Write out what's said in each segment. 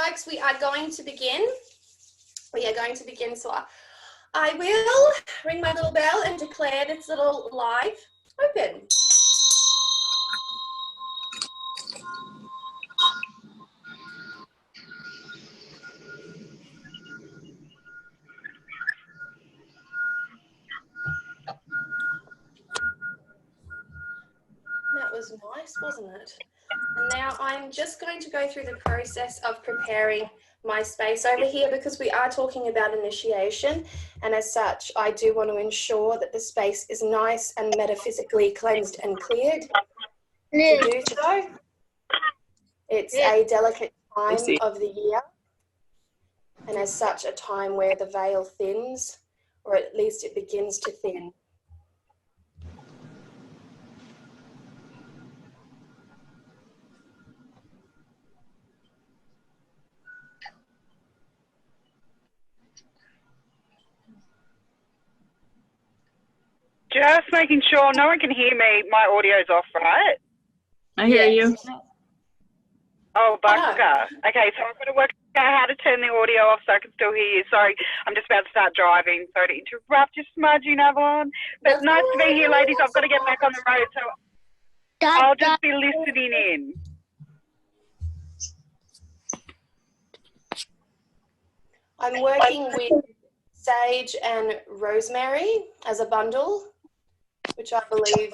folks, we are going to begin. So I will ring my little bell and declare this little live open. That was nice, wasn't it? And now I'm just going to go through the process of preparing my space over here because we are talking about initiation, and as such I do want to ensure that the space is nice and metaphysically cleansed and cleared. To do so, it's a delicate time of the year, and as such a time where the veil thins, or at least it begins to thin. Just making sure no one can hear me. My audio's off, right? I hear you. Oh, bugger. Okay, so I've got to work out how to turn the audio off so I can still hear you. Sorry, I'm just about to start driving. Sorry to interrupt your smudging, Avalon. But nice to be here, ladies. I've got to get back on the road, so I'll just be listening in. I'm working with sage and rosemary as a bundle, which I believe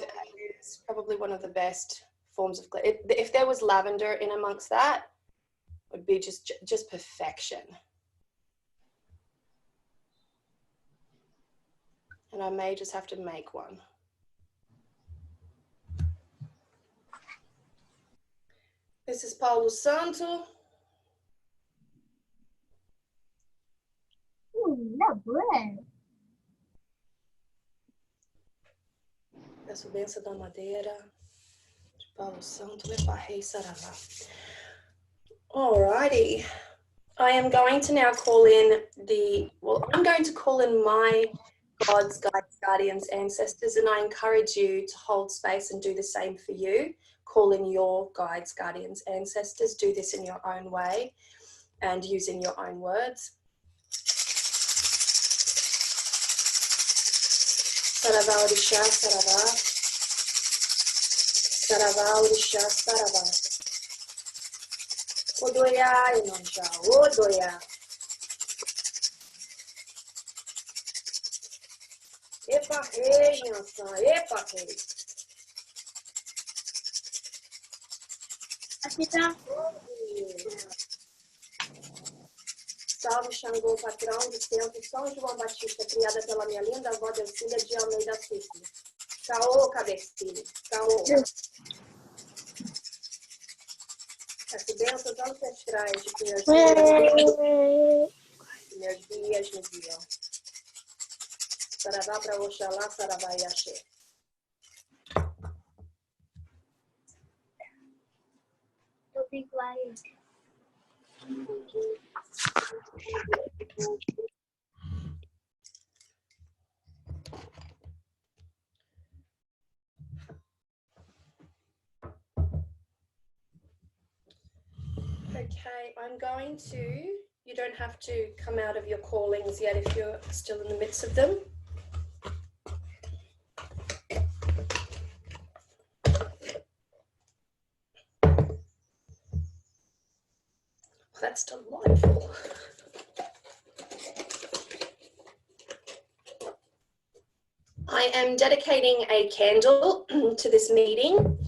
is probably one of the best forms of glitter. If there was lavender in amongst that, it would be just perfection. And I may just have to make one. This is Palo Santo. Peço bênção da madeira de Palo Santo e Rei Saravá. Alrighty, I am going to now call in I'm going to call in my gods, guides, guardians, ancestors, and I encourage you to hold space and do the same for you. Call in your guides, guardians, ancestors. Do this in your own way and using your own words. Saravá Orixá, Saravá. Saravá Orixá, Saravá. Odoiá, Iemanjá, Odoiá. Epa, rei, Iansã, epa, rei. Aqui tá. Salve Xangô, patrão do templo São João Batista, criada pela minha linda avó Delcília de Almeida Cícero. Caô, cabecilho, caô. Peço bênçãos ancestrais de que meus guias me guiam. Saravá para Oxalá, Saravá e Axé. Tô bem quiet. Okay, I'm going to, you don't have to come out of your callings yet if you're still in the midst of them. That's delightful. I am dedicating a candle to this meeting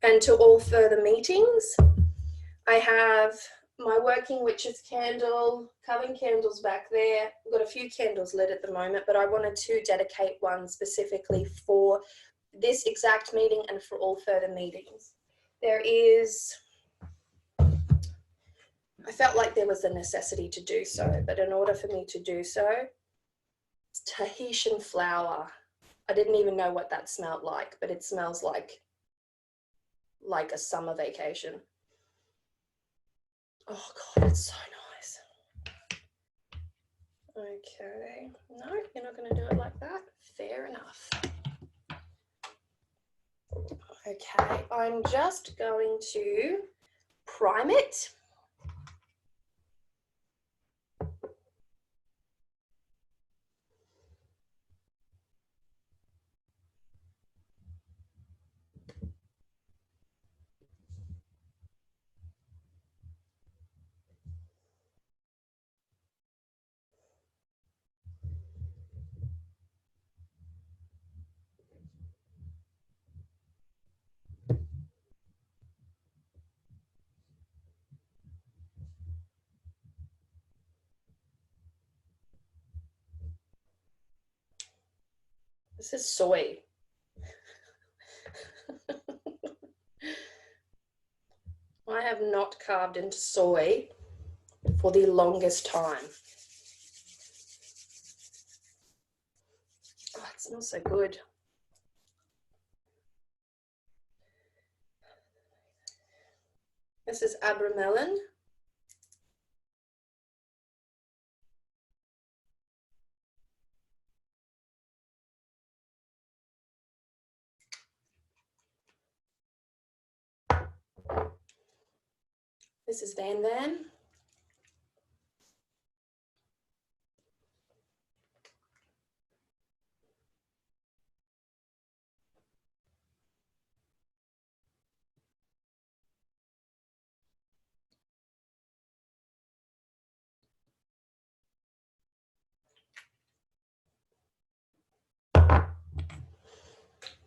and to all further meetings. I have my working witch's candle, coven candles back there. I've got a few candles lit at the moment, but I wanted to dedicate one specifically for this exact meeting and for all further meetings. I felt like there was a necessity to do so, but in order for me to do so, it's Tahitian flower. I didn't even know what that smelled like, but it smells like a summer vacation. Oh God, it's so nice. Okay, no, you're not going to do it like that. Fair enough. Okay, I'm just going to prime it. This is soy. I have not carved into soy for the longest time. Oh, it smells so good. This is abramelon. This is Van Van.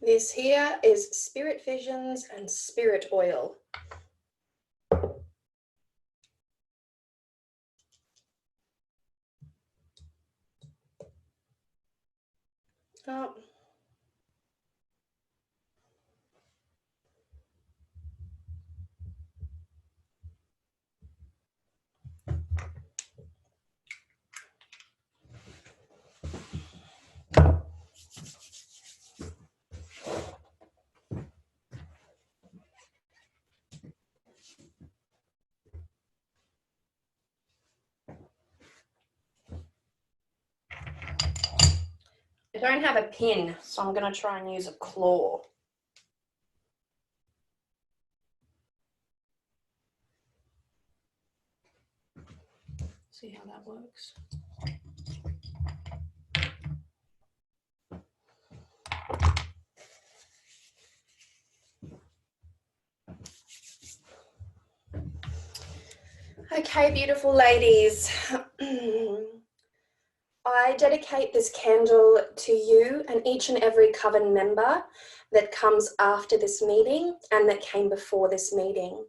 This here is Spirit Visions and Spirit Oil. Oh. I don't have a pin, so I'm going to try and use a claw. See how that works. Okay, beautiful ladies. I dedicate this candle to you and each and every Coven member that comes after this meeting and that came before this meeting.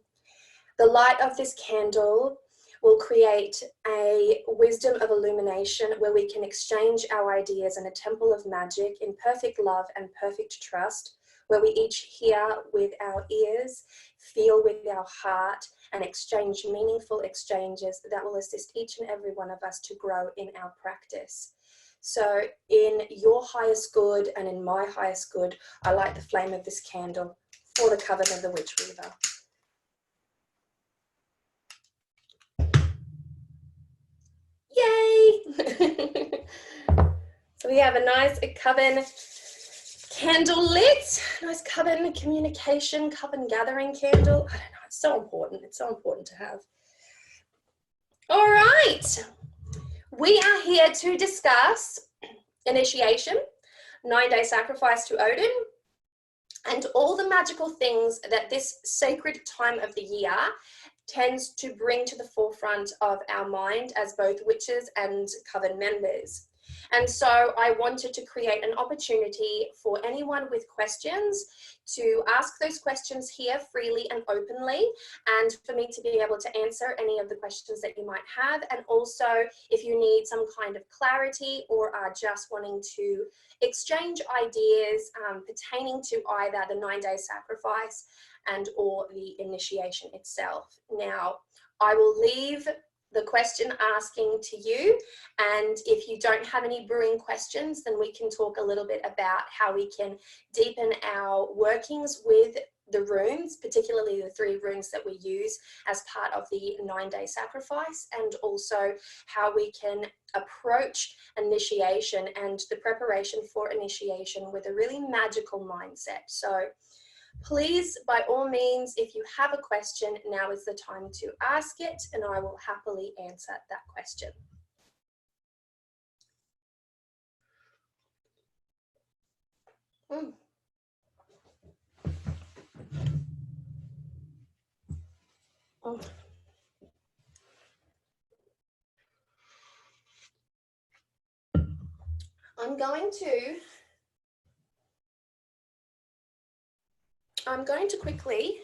The light of this candle will create a wisdom of illumination where we can exchange our ideas in a temple of magic in perfect love and perfect trust, where we each hear with our ears, feel with our heart, and exchange meaningful exchanges that will assist each and every one of us to grow in our practice. So in your highest good and in my highest good, I light the flame of this candle for the Coven of the Witch Weaver. Yay! So we have a nice Coven candle lit, nice Coven communication, Coven gathering candle. I don't know, it's so important. It's so important to have. All right. We are here to discuss initiation, 9-day sacrifice to Odin, and all the magical things that this sacred time of the year tends to bring to the forefront of our mind as both witches and Coven members. And so I wanted to create an opportunity for anyone with questions to ask those questions here freely and openly, and for me to be able to answer any of the questions that you might have. And also, if you need some kind of clarity or are just wanting to exchange ideas pertaining to either the 9-day sacrifice and or the initiation itself. Now, I will leave the question asking to you, and if you don't have any brewing questions, then we can talk a little bit about how we can deepen our workings with the runes, particularly the 3 runes that we use as part of the 9-day sacrifice, and also how we can approach initiation and the preparation for initiation with a really magical mindset. So please, by all means, if you have a question, now is the time to ask it, and I will happily answer that question. I'm going to quickly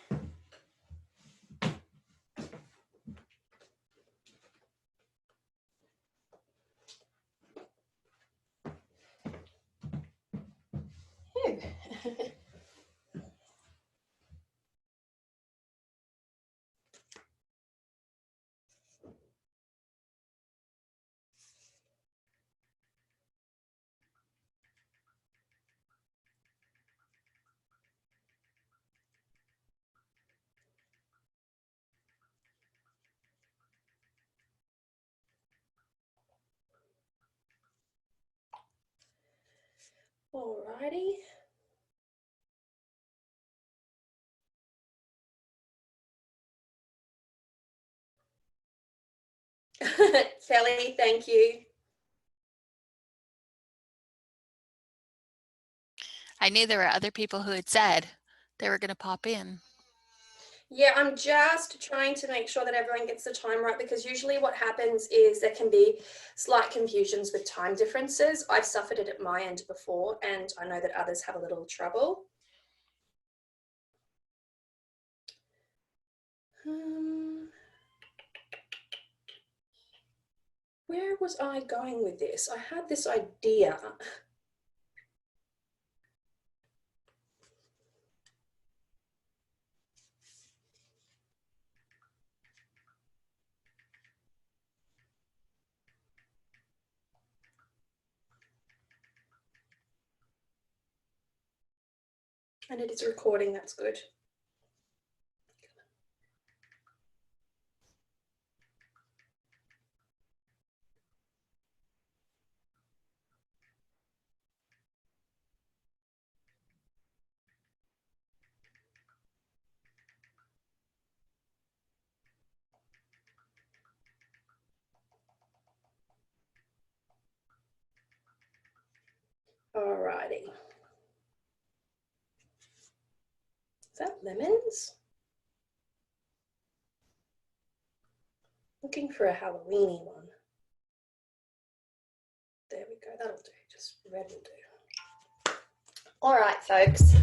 Alrighty. Kelly, thank you. I knew there were other people who had said they were going to pop in. Yeah, I'm just trying to make sure that everyone gets the time right, because usually what happens is there can be slight confusions with time differences. I've suffered it at my end before, and I know that others have a little trouble. Where was I going with this? I had this idea. And it is recording, that's good. Alrighty. Is that lemons? Looking for a Halloweeny one. There we go, that'll do, just red will do. All right, folks.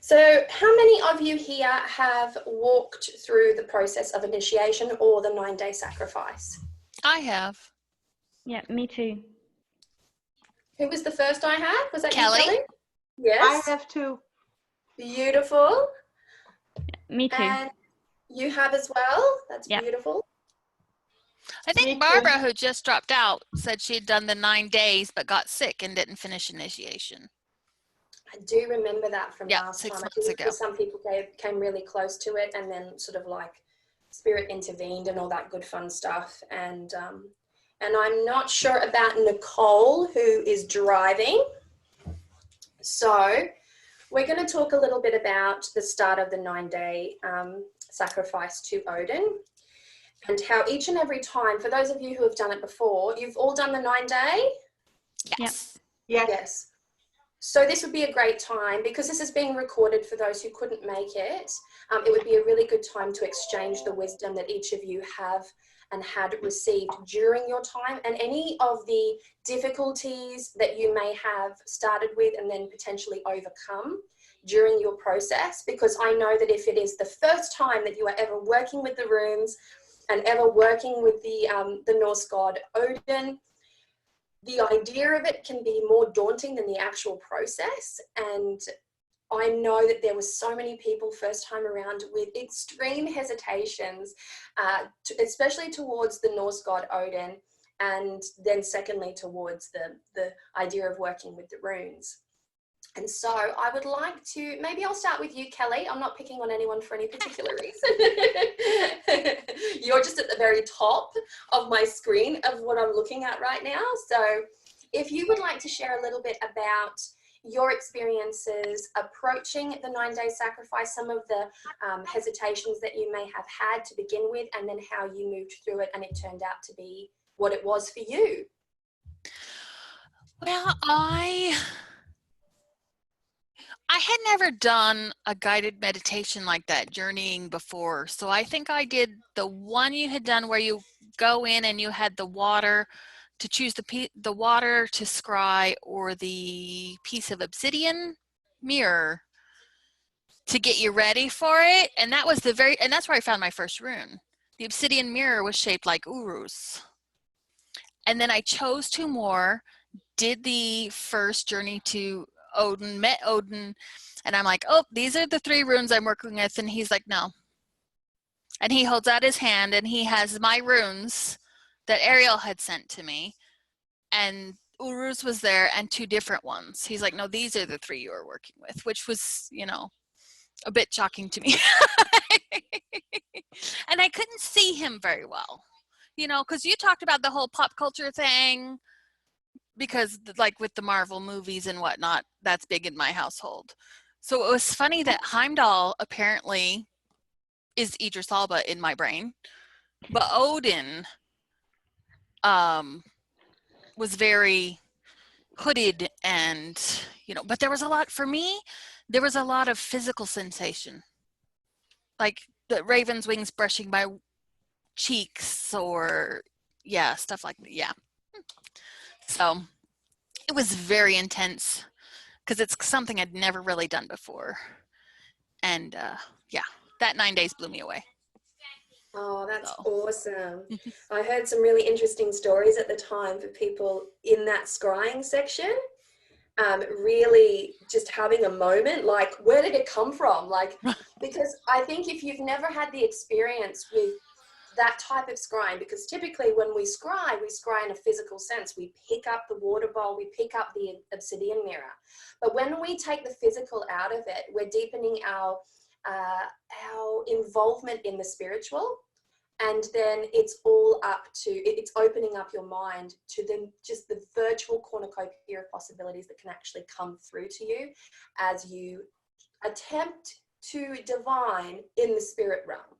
So how many of you here have walked through the process of initiation or the 9-day sacrifice? I have. Yeah, me too. Who was the first I had? Was that Kelly? you, Kelly? Yes. I have two. Beautiful. Me too. And you have as well. That's Yep. beautiful. I Me think too. Barbara, who just dropped out, said she had done the 9 days but got sick and didn't finish initiation. I do remember that from Yeah, last 6 time. I months think ago. because some people came really close to it, and then sort of like spirit intervened and all that good fun stuff. And I'm not sure about Nicole, who is driving. So we're going to talk a little bit about the start of the 9-day sacrifice to Odin, and how each and every time, for those of you who have done it before, you've all done the 9-day? Yes. Yes. Yes. So this would be a great time, because this is being recorded for those who couldn't make it. It would be a really good time to exchange the wisdom that each of you have and had received during your time, and any of the difficulties that you may have started with and then potentially overcome during your process. Because I know that if it is the first time that you are ever working with the runes and ever working with the Norse god Odin, the idea of it can be more daunting than the actual process. And I know that there were so many people first time around with extreme hesitations, especially towards the Norse god Odin, and then secondly towards the idea of working with the runes. And so I would like to, maybe I'll start with you, Kelly. I'm not picking on anyone for any particular reason. You're just at the very top of my screen of what I'm looking at right now. So if you would like to share a little bit about your experiences approaching the 9-day sacrifice, some of the hesitations that you may have had to begin with, and then how you moved through it and it turned out to be what it was for you. Well, I had never done a guided meditation like that, journeying before. So I think I did the one you had done where you go in and you had the water to choose the water to scry, or the piece of obsidian mirror to get you ready for it. And that was and that's where I found my first rune. The obsidian mirror was shaped like Urus. And then I chose 2 more, did the first journey to Odin, met Odin, and I'm like, oh, these are the 3 runes I'm working with. And he's like, no. And he holds out his hand and he has my runes that Ariel had sent to me. And Urus was there and 2 different ones. He's like, no, these are the 3 you are working with, which was, you know, a bit shocking to me. And I couldn't see him very well, you know, because you talked about the whole pop culture thing. because like with the Marvel movies and whatnot, that's big in my household. So it was funny that Heimdall apparently is Idris Elba in my brain, but Odin was very hooded and, but there was a lot, for me, there was a lot of physical sensation. Like the raven's wings brushing my cheeks or, stuff like that. Yeah. So it was very intense because it's something I'd never really done before. And that 9 days blew me away. Oh, that's awesome. I heard some really interesting stories at the time for people in that scrying section, really just having a moment, like, where did it come from? Like, because I think if you've never had the experience with that type of scrying, because typically when we scry in a physical sense. We pick up the water bowl, we pick up the obsidian mirror. But when we take the physical out of it, we're deepening our involvement in the spiritual, and then it's opening up your mind to then just the virtual cornucopia of possibilities that can actually come through to you as you attempt to divine in the spirit realm.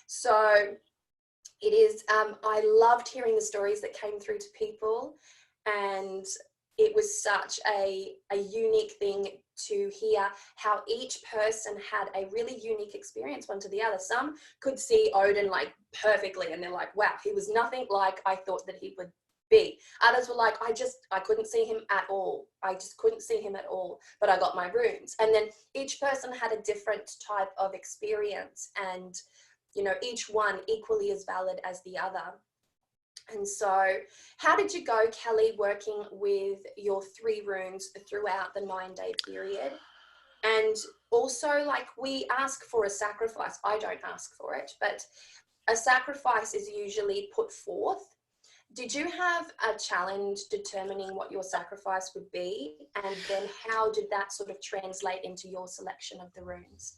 So it is, I loved hearing the stories that came through to people, and it was such a unique thing to hear how each person had a really unique experience one to the other. Some could see Odin like perfectly and they're like, wow, he was nothing like I thought that he would be. Others were like, I couldn't see him at all. I just couldn't see him at all, but I got my runes. And then each person had a different type of experience, and each one equally as valid as the other. And so how did you go, Kelly, working with your 3 runes throughout the 9-day period? And also, like, we ask for a sacrifice. I don't ask for it, but a sacrifice is usually put forth. Did you have a challenge determining what your sacrifice would be? And then how did that sort of translate into your selection of the runes?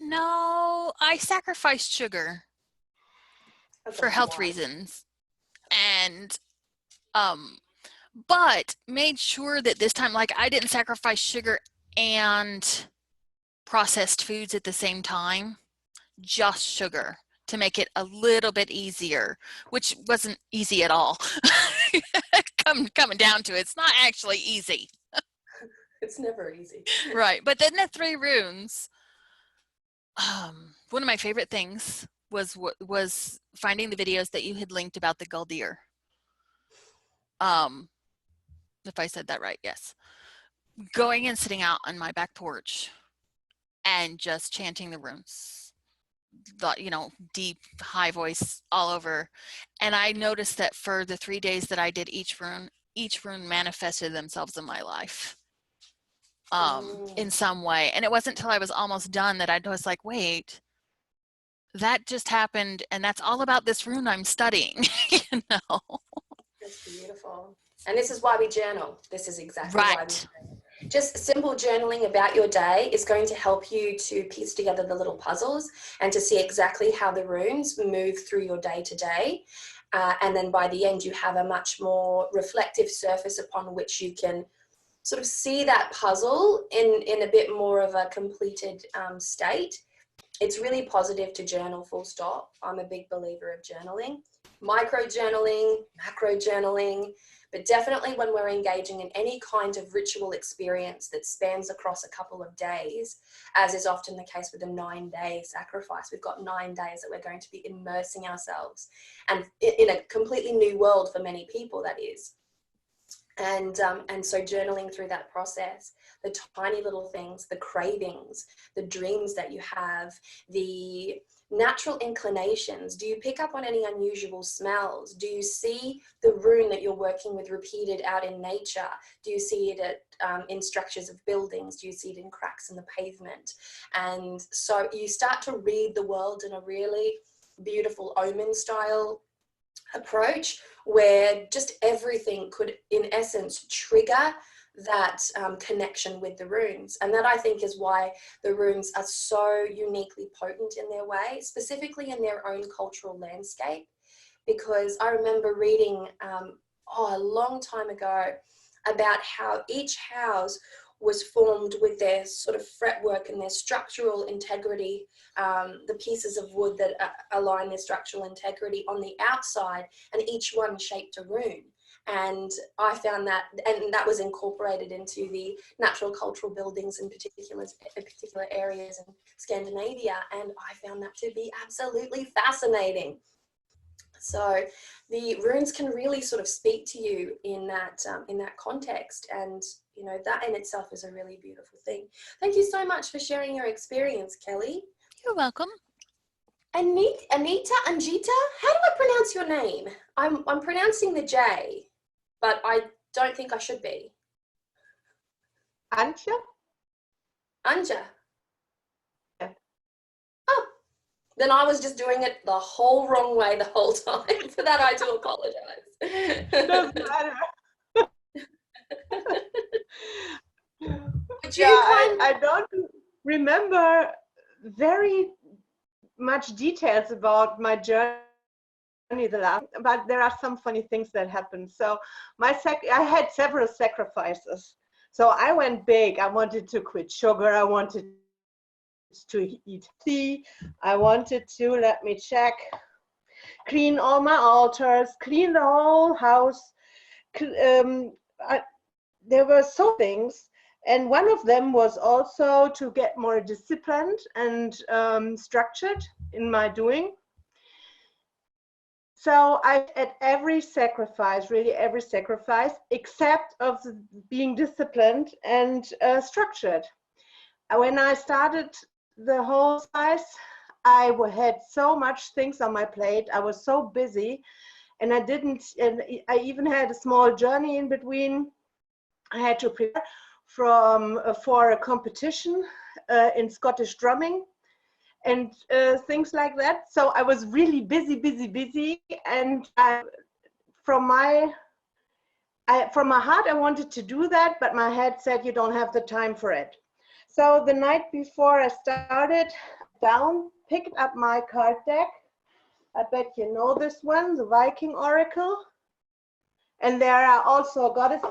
No, I sacrificed sugar for health reasons. And but made sure that this time, like, I didn't sacrifice sugar and processed foods at the same time, just sugar, to make it a little bit easier, which wasn't easy at all. Coming down to it, it's not actually easy. It's never easy. Right. But then the 3 runes, one of my favorite things was finding the videos that you had linked about the Guldir. If I said that right, yes. Going and sitting out on my back porch and just chanting the runes, deep, high voice all over. And I noticed that for the 3 days that I did each rune manifested themselves in my life in some way. And it wasn't until I was almost done that I was like, wait, that just happened, and that's all about this rune I'm studying. That's beautiful. And this is why we journal. This is exactly right. why we journal. Just simple journaling about your day is going to help you to piece together the little puzzles and to see exactly how the runes move through your day to day. And then by the end, you have a much more reflective surface upon which you can sort of see that puzzle in a bit more of a completed state. It's really positive to journal, full stop. I'm a big believer of journaling. Micro journaling, macro journaling, but definitely when we're engaging in any kind of ritual experience that spans across a couple of days, as is often the case with a 9-day sacrifice. We've got 9 days that we're going to be immersing ourselves, and in a completely new world for many people, that is. And so journaling through that process, the tiny little things, the cravings, the dreams that you have, the natural inclinations. Do you pick up on any unusual smells? Do you see the rune that you're working with repeated out in nature? Do you see it in structures of buildings? Do you see it in cracks in the pavement? And so you start to read the world in a really beautiful omen style approach, where just everything could, in essence, trigger that connection with the runes. And that, I think, is why the runes are so uniquely potent in their way, specifically in their own cultural landscape. Because I remember reading a long time ago about how each house was formed with their sort of fretwork and their structural integrity, the pieces of wood that align their structural integrity on the outside, and each one shaped a rune. And I found that, and that was incorporated into the natural cultural buildings in particular areas in Scandinavia, and I found that to be absolutely fascinating. So the runes can really sort of speak to you in that context, and you know that in itself is a really beautiful thing. Thank you so much for sharing your experience, Kelly. You're welcome. Anita, Anjita, how do I pronounce your name? I'm pronouncing the J, but I don't think I should be. Anja? Anja. Yeah. Oh, then I was just doing it the whole wrong way the whole time. For that, I do apologize. Doesn't matter. I don't remember very much details about my journey but there are some funny things that happened. So I had several sacrifices. So I went big. I wanted to quit sugar. I wanted to eat tea. I wanted to, let me check, clean all my altars, clean the whole house. There were so things. And one of them was also to get more disciplined and structured in my doing. So at every sacrifice, really every sacrifice, except of being disciplined and structured. When I started the whole size, I had so much things on my plate. I was so busy, and I even had a small journey in between. I had to prepare for a competition in Scottish drumming and things like that. So I was really busy, and from my heart I wanted to do that, but my head said you don't have the time for it. So the night before I started, picked up my card deck. I bet you know this one, the Viking Oracle, and there are also goddesses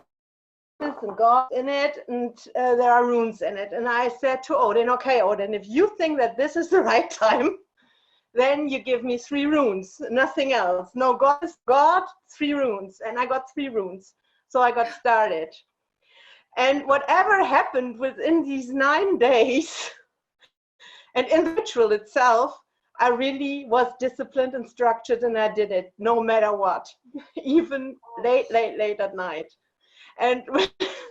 and gods in it, and there are runes in it. And I said to Odin, okay, Odin, if you think that this is the right time, then you give me 3 runes, nothing else. No goddess, God, 3 runes. And I got 3 runes. So I got started. And whatever happened within these 9 days, and in the ritual itself, I really was disciplined and structured, and I did it no matter what, even late at night. And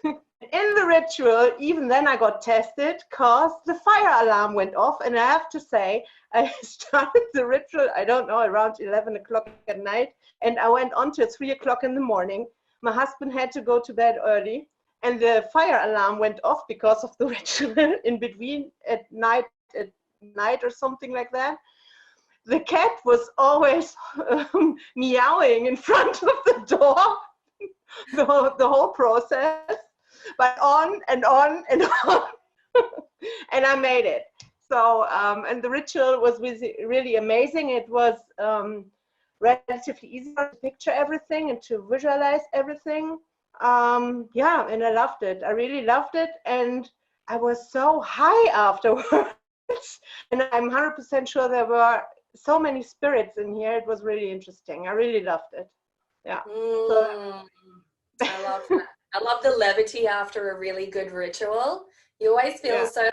in the ritual, even then I got tested because the fire alarm went off. And I have to say, I started the ritual, I don't know, around 11 o'clock at night. And I went on till 3 o'clock in the morning. My husband had to go to bed early. And the fire alarm went off because of the ritual in between at night or something like that. The cat was always meowing in front of the door. The whole process, but on and on and on. And I made it. So and the ritual was really amazing. It was relatively easy to picture everything and to visualize everything. Yeah, and I loved it. I really loved it, and I was so high afterwards. And I'm 100% sure there were so many spirits in here. It was really interesting. I really loved it. Yeah. So, I love that. I love the levity after a really good ritual. You always feel so, yay!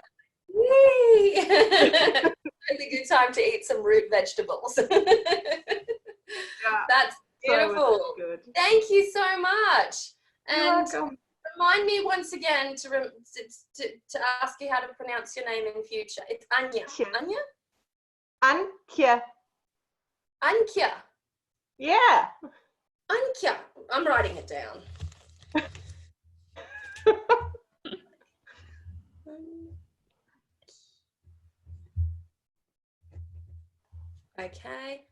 It's a good time to eat some root vegetables. That's beautiful. So good. Thank you so much. And remind me once again to ask you how to pronounce your name in future. It's Anja. Anja? Ankia. Ankia. Yeah. Ankia. I'm writing it down. Okay.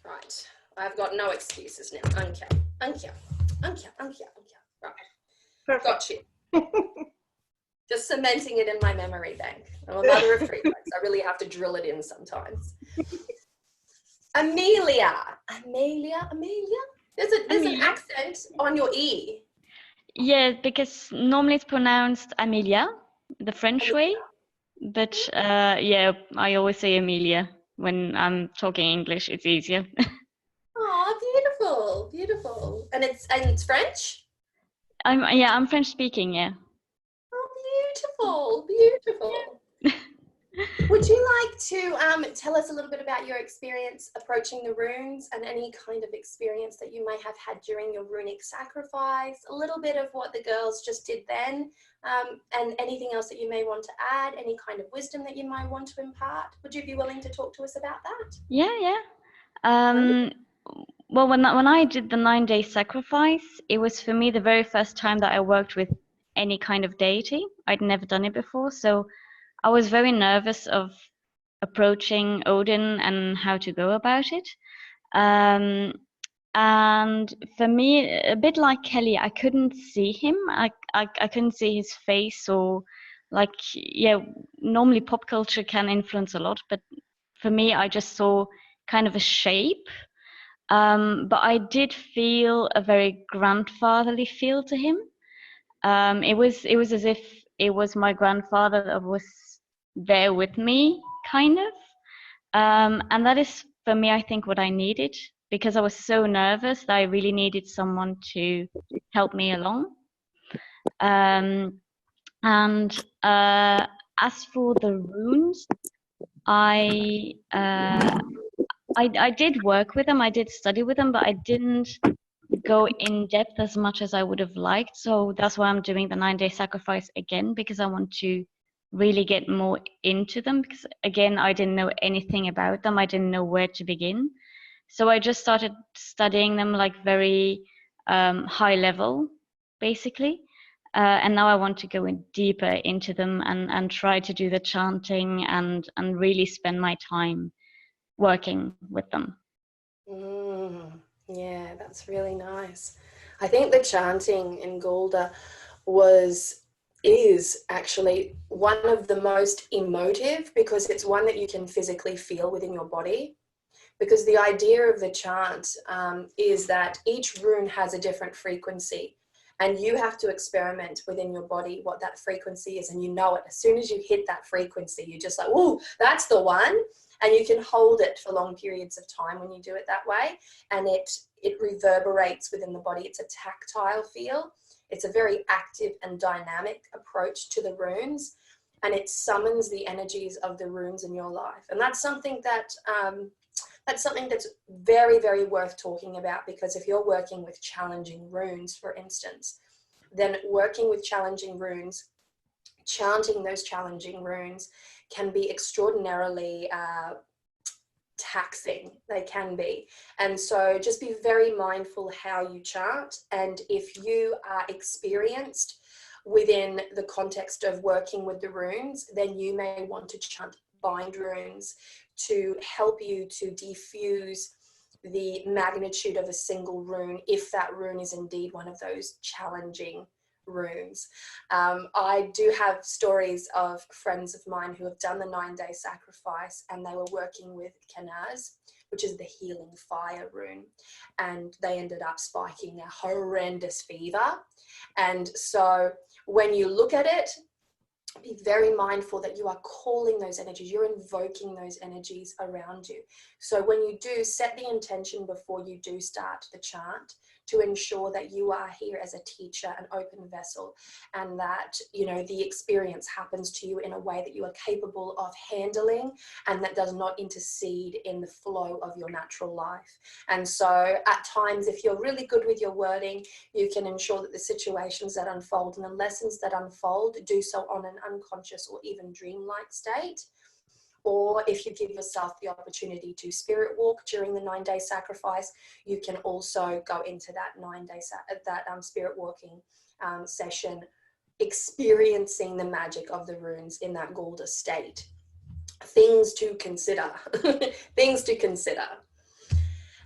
Right. I've got no excuses now. Ankia. Ankia. Ankia. Ankia. Ankia. Right. Perfect. Got you. Just cementing it in my memory bank. I'm a mother of 3 folks. I really have to drill it in sometimes. Amelia, Amelia. There's an accent on your E. Yeah, because normally it's pronounced Amelia, the French way. But yeah, I always say Amelia when I'm talking English. It's easier. Oh, beautiful. And it's French? I'm French speaking, yeah. Oh, beautiful. Would you like to tell us a little bit about your experience approaching the runes and any kind of experience that you may have had during your runic sacrifice, a little bit of what the girls just did then, and anything else that you may want to add, any kind of wisdom that you might want to impart? Would you be willing to talk to us about that? Yeah. Well, when I did the 9-day sacrifice, it was for me the very first time that I worked with any kind of deity. I'd never done it before, so I was very nervous of approaching Odin and how to go about it. And for me, a bit like Kelly, I couldn't see him. I couldn't see his face, or like, yeah, normally pop culture can influence a lot, but for me, I just saw kind of a shape. But I did feel a very grandfatherly feel to him. It was as if it was my grandfather that was there with me, kind of. And that is, for me, I think what I needed, because I was so nervous that I really needed someone to help me along. And as for the runes, I did work with them, I did study with them, but I didn't go in depth as much as I would have liked. So that's why I'm doing the 9-day sacrifice again, because I want to really get more into them, because again, I didn't know anything about them. I didn't know where to begin. So I just started studying them like very high level, basically. And now I want to go in deeper into them and try to do the chanting and really spend my time working with them. Yeah, that's really nice. I think the chanting in Gulda is actually one of the most emotive, because it's one that you can physically feel within your body. Because the idea of the chant is that each rune has a different frequency, and you have to experiment within your body what that frequency is, and you know it. As soon as you hit that frequency, you're just like, "Ooh, that's the one." And you can hold it for long periods of time when you do it that way, and it reverberates within the body. It's a tactile feel. It's a very active and dynamic approach to the runes, and it summons the energies of the runes in your life. And that's something that's very, very worth talking about, because if you're working with challenging runes, for instance, then working with challenging runes, chanting those challenging runes can be extraordinarily taxing. They can be. And so just be very mindful how you chant. And if you are experienced within the context of working with the runes, then you may want to chant bind runes to help you to diffuse the magnitude of a single rune, if that rune is indeed one of those challenging runes. I do have stories of friends of mine who have done the 9-day sacrifice, and they were working with Kenaz, which is the healing fire rune, and they ended up spiking a horrendous fever. And so when you look at it, be very mindful that you are calling those energies, you're invoking those energies around you. So when you do, set the intention before you do start the chant, to ensure that you are here as a teacher, an open vessel, and that, you know, the experience happens to you in a way that you are capable of handling, and that does not intercede in the flow of your natural life. And so at times, if you're really good with your wording, you can ensure that the situations that unfold and the lessons that unfold do so on an unconscious or even dreamlike state. Or if you give yourself the opportunity to spirit walk during the 9-day sacrifice, you can also go into that 9-day spirit walking session, experiencing the magic of the runes in that Gulda state. Things to consider. Things to consider.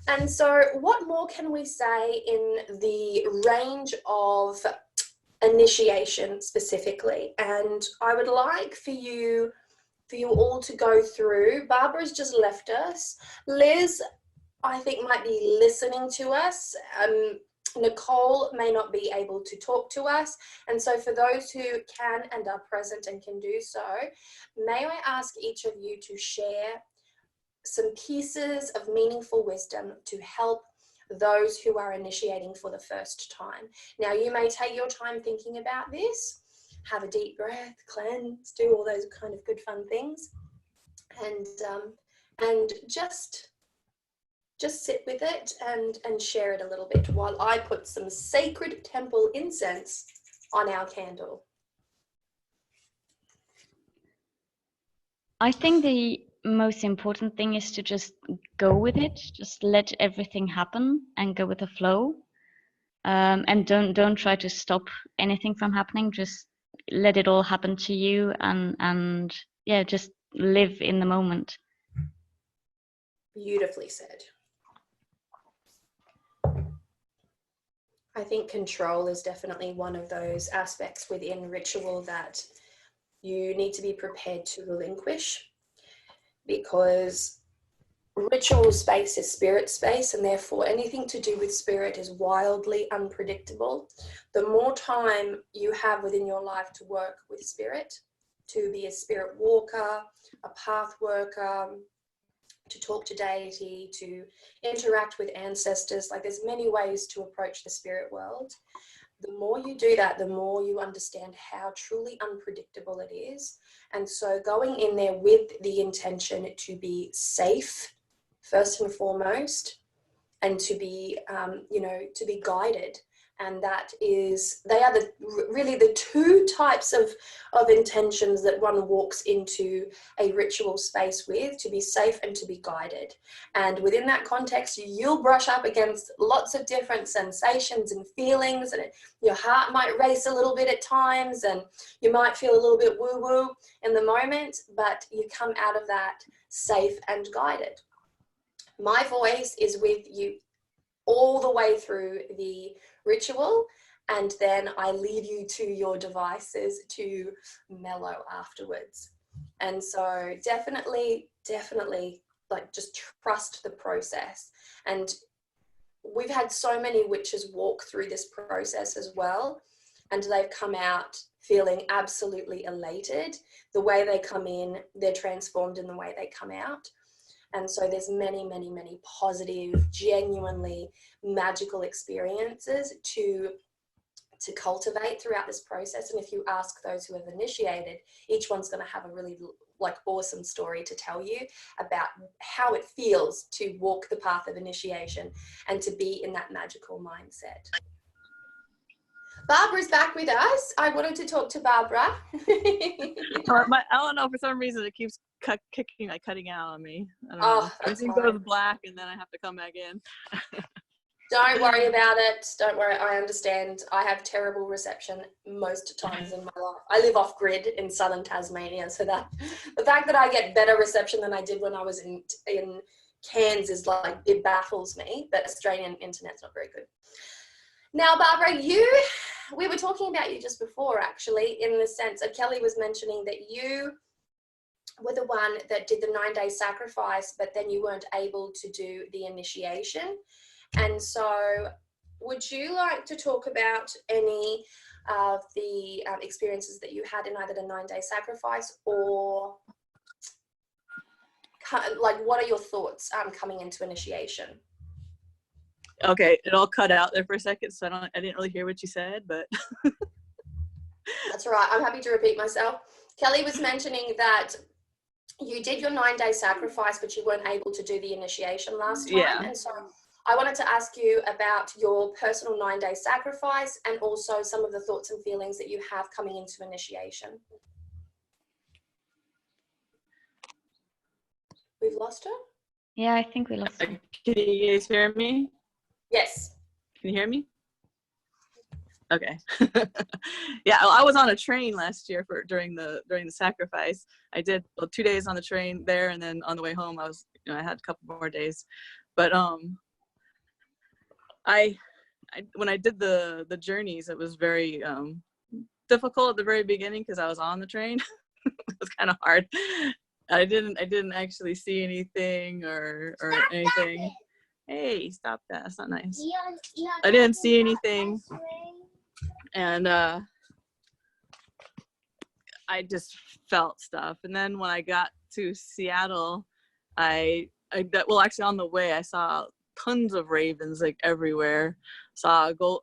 And so what more can we say in the range of initiation specifically? And I would like for you all to go through. Barbara's just left us. Liz, I think might be listening to us. Nicole may not be able to talk to us. And so for those who can and are present and can do so, may I ask each of you to share some pieces of meaningful wisdom to help those who are initiating for the first time. Now, you may take your time thinking about this, have a deep breath, cleanse, do all those kind of good fun things, and just sit with it and share it a little bit while I put some sacred temple incense on our candle. I think the most important thing is to just go with it, just let everything happen and go with the flow, and don't try to stop anything from happening. Just let it all happen to you, and yeah, just live in the moment. Beautifully said. I think control is definitely one of those aspects within ritual that you need to be prepared to relinquish, because ritual space is spirit space, and therefore anything to do with spirit is wildly unpredictable. The more time you have within your life to work with spirit, to be a spirit walker, a path worker, to talk to deity, to interact with ancestors, like there's many ways to approach the spirit world. The more you do that, the more you understand how truly unpredictable it is. And so going in there with the intention to be safe, first and foremost, and to be, to be guided. And they are really the two types of intentions that one walks into a ritual space with, to be safe and to be guided. And within that context, you'll brush up against lots of different sensations and feelings, and your heart might race a little bit at times, and you might feel a little bit woo-woo in the moment, but you come out of that safe and guided. My voice is with you all the way through the ritual, and then I leave you to your devices to mellow afterwards. And so definitely like just trust the process. And we've had so many witches walk through this process as well, and they've come out feeling absolutely elated. The way they come in, they're transformed in the way they come out. And so there's many, many, many positive, genuinely magical experiences to cultivate throughout this process. And if you ask those who have initiated, each one's going to have a really awesome story to tell you about how it feels to walk the path of initiation and to be in that magical mindset. Barbara's back with us. I wanted to talk to Barbara. I don't know, for some reason it keeps cutting out on me. I don't know. Everything goes black and then I have to come back in. Don't worry about it. Don't worry. I understand. I have terrible reception most times in my life. I live off grid in southern Tasmania, so that the fact that I get better reception than I did when I was in Cairns is like, it baffles me. But Australian internet's not very good. Now, Barbara, we were talking about you just before, actually, in the sense of Kelly was mentioning that you were the one that did the 9-day sacrifice, but then you weren't able to do the initiation. And so would you like to talk about any of the experiences that you had in either the 9-day sacrifice, or like what are your thoughts coming into initiation? Okay, it all cut out there for a second, so I didn't really hear what you said, but That's all right. I'm happy to repeat myself. Kelly was mentioning that you did your 9-day sacrifice, but you weren't able to do the initiation last time. Yeah. And so I wanted to ask you about your personal 9-day sacrifice and also some of the thoughts and feelings that you have coming into initiation. We've lost her? Yeah, I think we lost her. Can you guys hear me? Yes. Can you hear me? Okay. Yeah, I was on a train last year during the sacrifice. I did 2 days on the train there, and then on the way home I had a couple more days. But when I did the journeys, it was very difficult at the very beginning because I was on the train. It was kind of hard. I didn't actually see anything or anything. Hey, stop that. That's not nice. I didn't see anything. And I just felt stuff. And then when I got to Seattle, well, actually on the way, I saw tons of ravens like everywhere. Saw a bald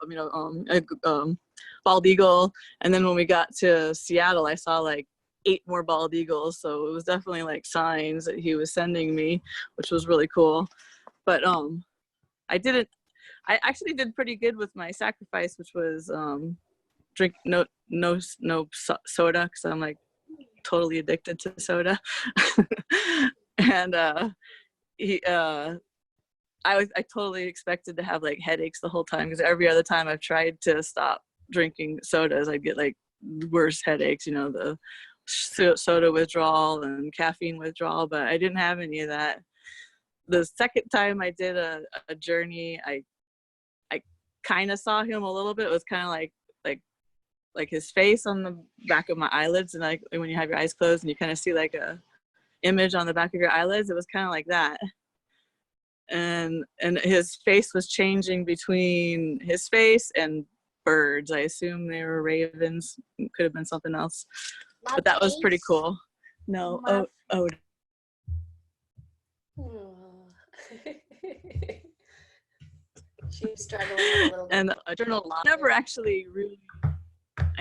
eagle. And then when we got to Seattle, I saw like 8 more bald eagles. So it was definitely like signs that he was sending me, which was really cool. But I actually did pretty good with my sacrifice, which was drink no soda, because I'm like totally addicted to soda. And I totally expected to have like headaches the whole time, because every other time I've tried to stop drinking sodas, I'd get like worse headaches, you know, the soda withdrawal and caffeine withdrawal, but I didn't have any of that. The second time I did a journey, I kind of saw him a little bit. It was kind of like his face on the back of my eyelids, and like when you have your eyes closed and you kind of see like a image on the back of your eyelids, it was kind of like that. And his face was changing between his face and birds. I assume they were ravens. It could have been something else, but that was pretty cool. No, oh. She's struggling a little bit. And a journal, I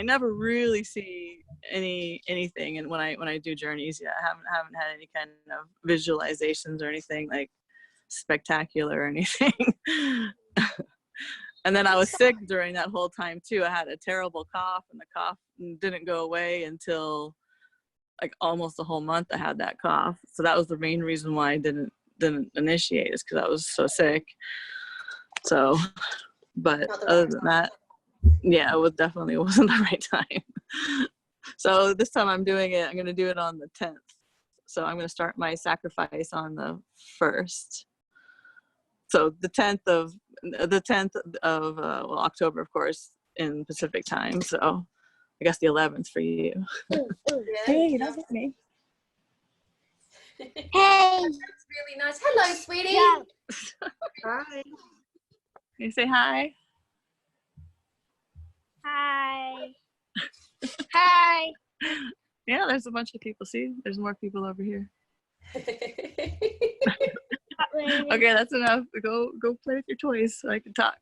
never really see anything. And when I do journeys, yeah, I haven't had any kind of visualizations or anything like spectacular or anything. And then I was sick during that whole time too. I had a terrible cough, and the cough didn't go away until like almost a whole month. I had that cough, so that was the main reason why I didn't initiate, is because I was so sick. So, but other than that, yeah, it definitely wasn't the right time. So this time I'm doing it. I'm going to do it on the 10th. So I'm going to start my sacrifice on the 1st. So the 10th of October, of course, in Pacific time. So I guess the 11th for you. Hey, don't hit me. Hey. That's really nice. Hello, sweetie. Yeah. Hi. Can you say hi? Hi. Hi. Yeah, there's a bunch of people. See, there's more people over here. Okay, that's enough. Go play with your toys so I can talk.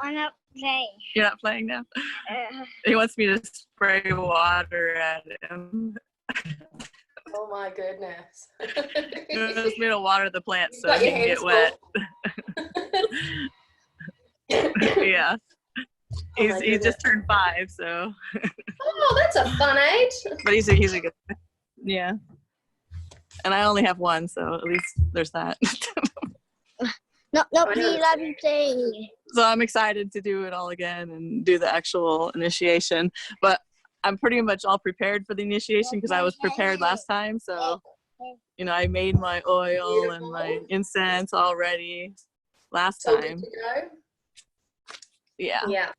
I'm not playing. You're not playing now? He wants me to spray water at him. Oh my goodness. He wants me to water the plants so he can get wet. Yeah. He's just turned 5, so. Oh, that's a fun age. But he's a good, yeah. And I only have one, so at least there's that. Nobody let me play. So I'm excited to do it all again and do the actual initiation. But I'm pretty much all prepared for the initiation because I was prepared last time. So, you know, I made my oil and my incense already last time. Good to go. Yeah. Yeah.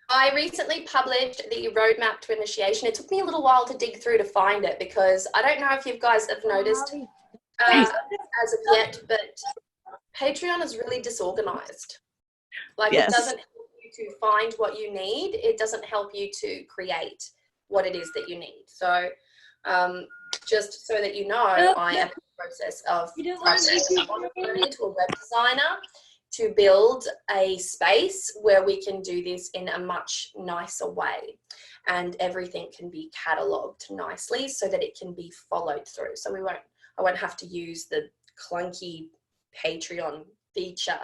I recently published the roadmap to initiation. It took me a little while to dig through to find it because I don't know if you guys have noticed as of yet, but Patreon is really disorganized. Like It doesn't help you to find what you need. It doesn't help you to create what it is that you need. So just so that you know, I am in the process of going into a web designer to build a space where we can do this in a much nicer way and everything can be catalogued nicely so that it can be followed through. So I won't have to use the clunky Patreon feature.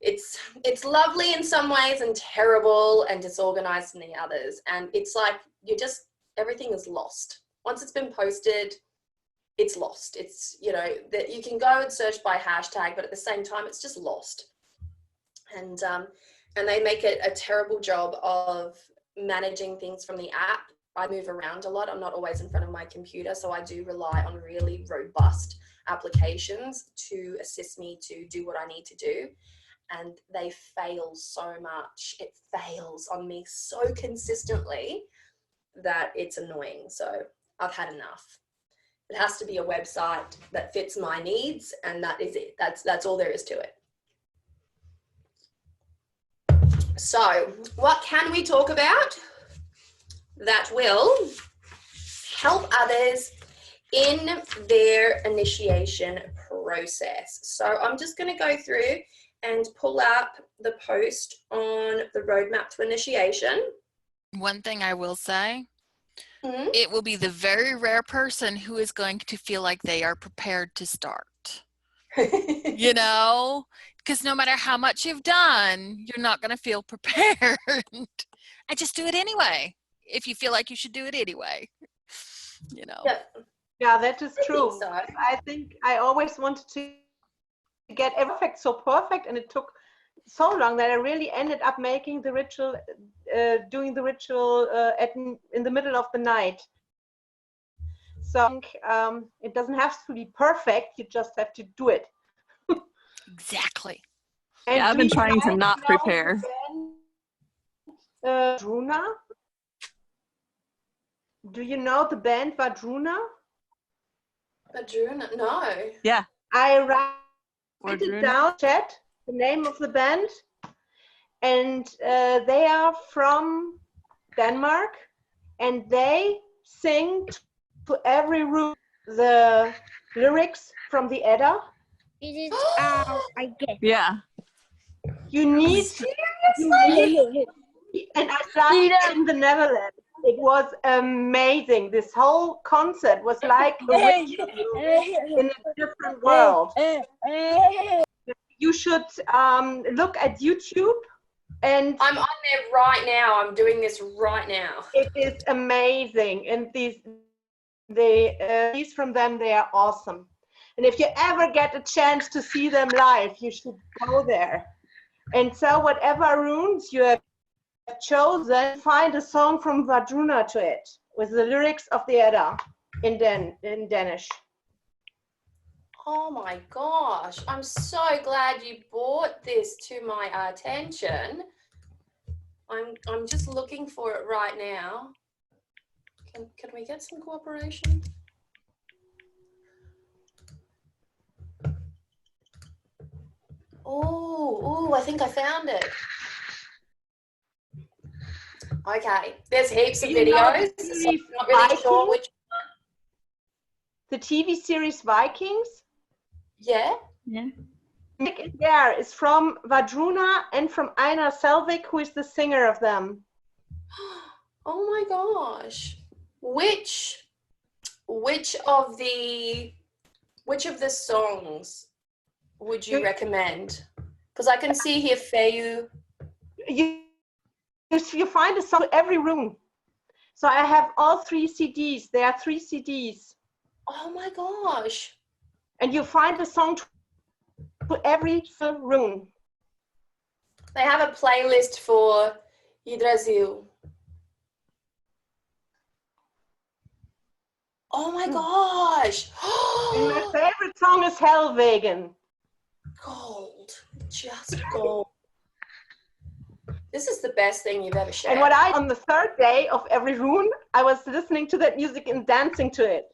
It's lovely in some ways and terrible and disorganized in the others. And it's like everything is lost. Once it's been posted, it's lost. It's, you know, that you can go and search by hashtag, but at the same time, it's just lost. And they make it a terrible job of managing things from the app. I move around a lot. I'm not always in front of my computer, so I do rely on really robust applications to assist me to do what I need to do. And they fail so much. It fails on me so consistently that it's annoying. So I've had enough. It has to be a website that fits my needs, and that is it. That's all there is to it. So, what can we talk about that will help others in their initiation process? So, I'm just going to go through and pull up the post on the roadmap to initiation. One thing I will say, Mhm. it will be the very rare person who is going to feel like they are prepared to start. You know, because no matter how much you've done, you're not going to feel prepared. I just do it anyway. If you feel like you should do it anyway, you know. Yeah, that is true. So. I think I always wanted to get everything so perfect, and it took so long that I really ended up making the ritual, doing the ritual in the middle of the night. So I think it doesn't have to be perfect, you just have to do it. Exactly. And yeah, I've been trying to not prepare. Vadruna? Do you know the band Vadruna? Vadruna? No. Yeah. I write it down, chat, the name of the band. And they are from Denmark, and they sing to every room the lyrics from the Edda. It is I guess. Yeah. You need, and I started in the Netherlands. It was amazing. This whole concert was like a ritual in a different world. You should look at YouTube, and I'm on there right now. I'm doing this right now. it is amazing. And these from them, they are awesome. And if you ever get a chance to see them live, you should go there. And so whatever runes you have chosen, find a song from Vadruna to it with the lyrics of the Edda in Danish. Oh my gosh, I'm so glad you brought this to my attention. I'm just looking for it right now. Can we get some cooperation? Oh, I think I found it. Okay, there's heaps of videos, so I'm not really sure which. The TV series Vikings? Yeah? Yeah. Nick there is from Vadruna and from Einar Selvik, who is the singer of them. Oh my gosh. Which of the songs would you recommend? Because I can see here Feyu. You find a song every room. So I have all 3 CDs. There are 3 CDs. Oh my gosh. And you find a song to every room. They have a playlist for Yggdrasil. Oh my gosh. And my favorite song is Hellwegen. Gold. Just gold. This is the best thing you've ever shared. And on the 3rd day of every rune, I was listening to that music and dancing to it.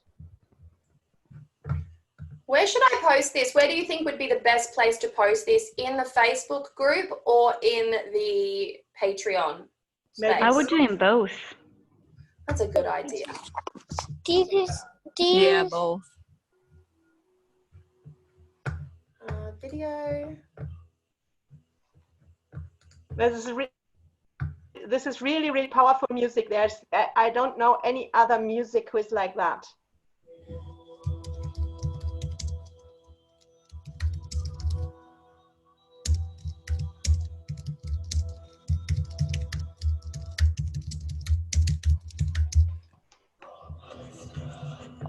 Where should I post this? Where do you think would be the best place to post this? In the Facebook group or in the Patreon space? I would do in both. That's a good idea. Yeah, both. Video. This is really, really powerful music. I don't know any other music who is like that.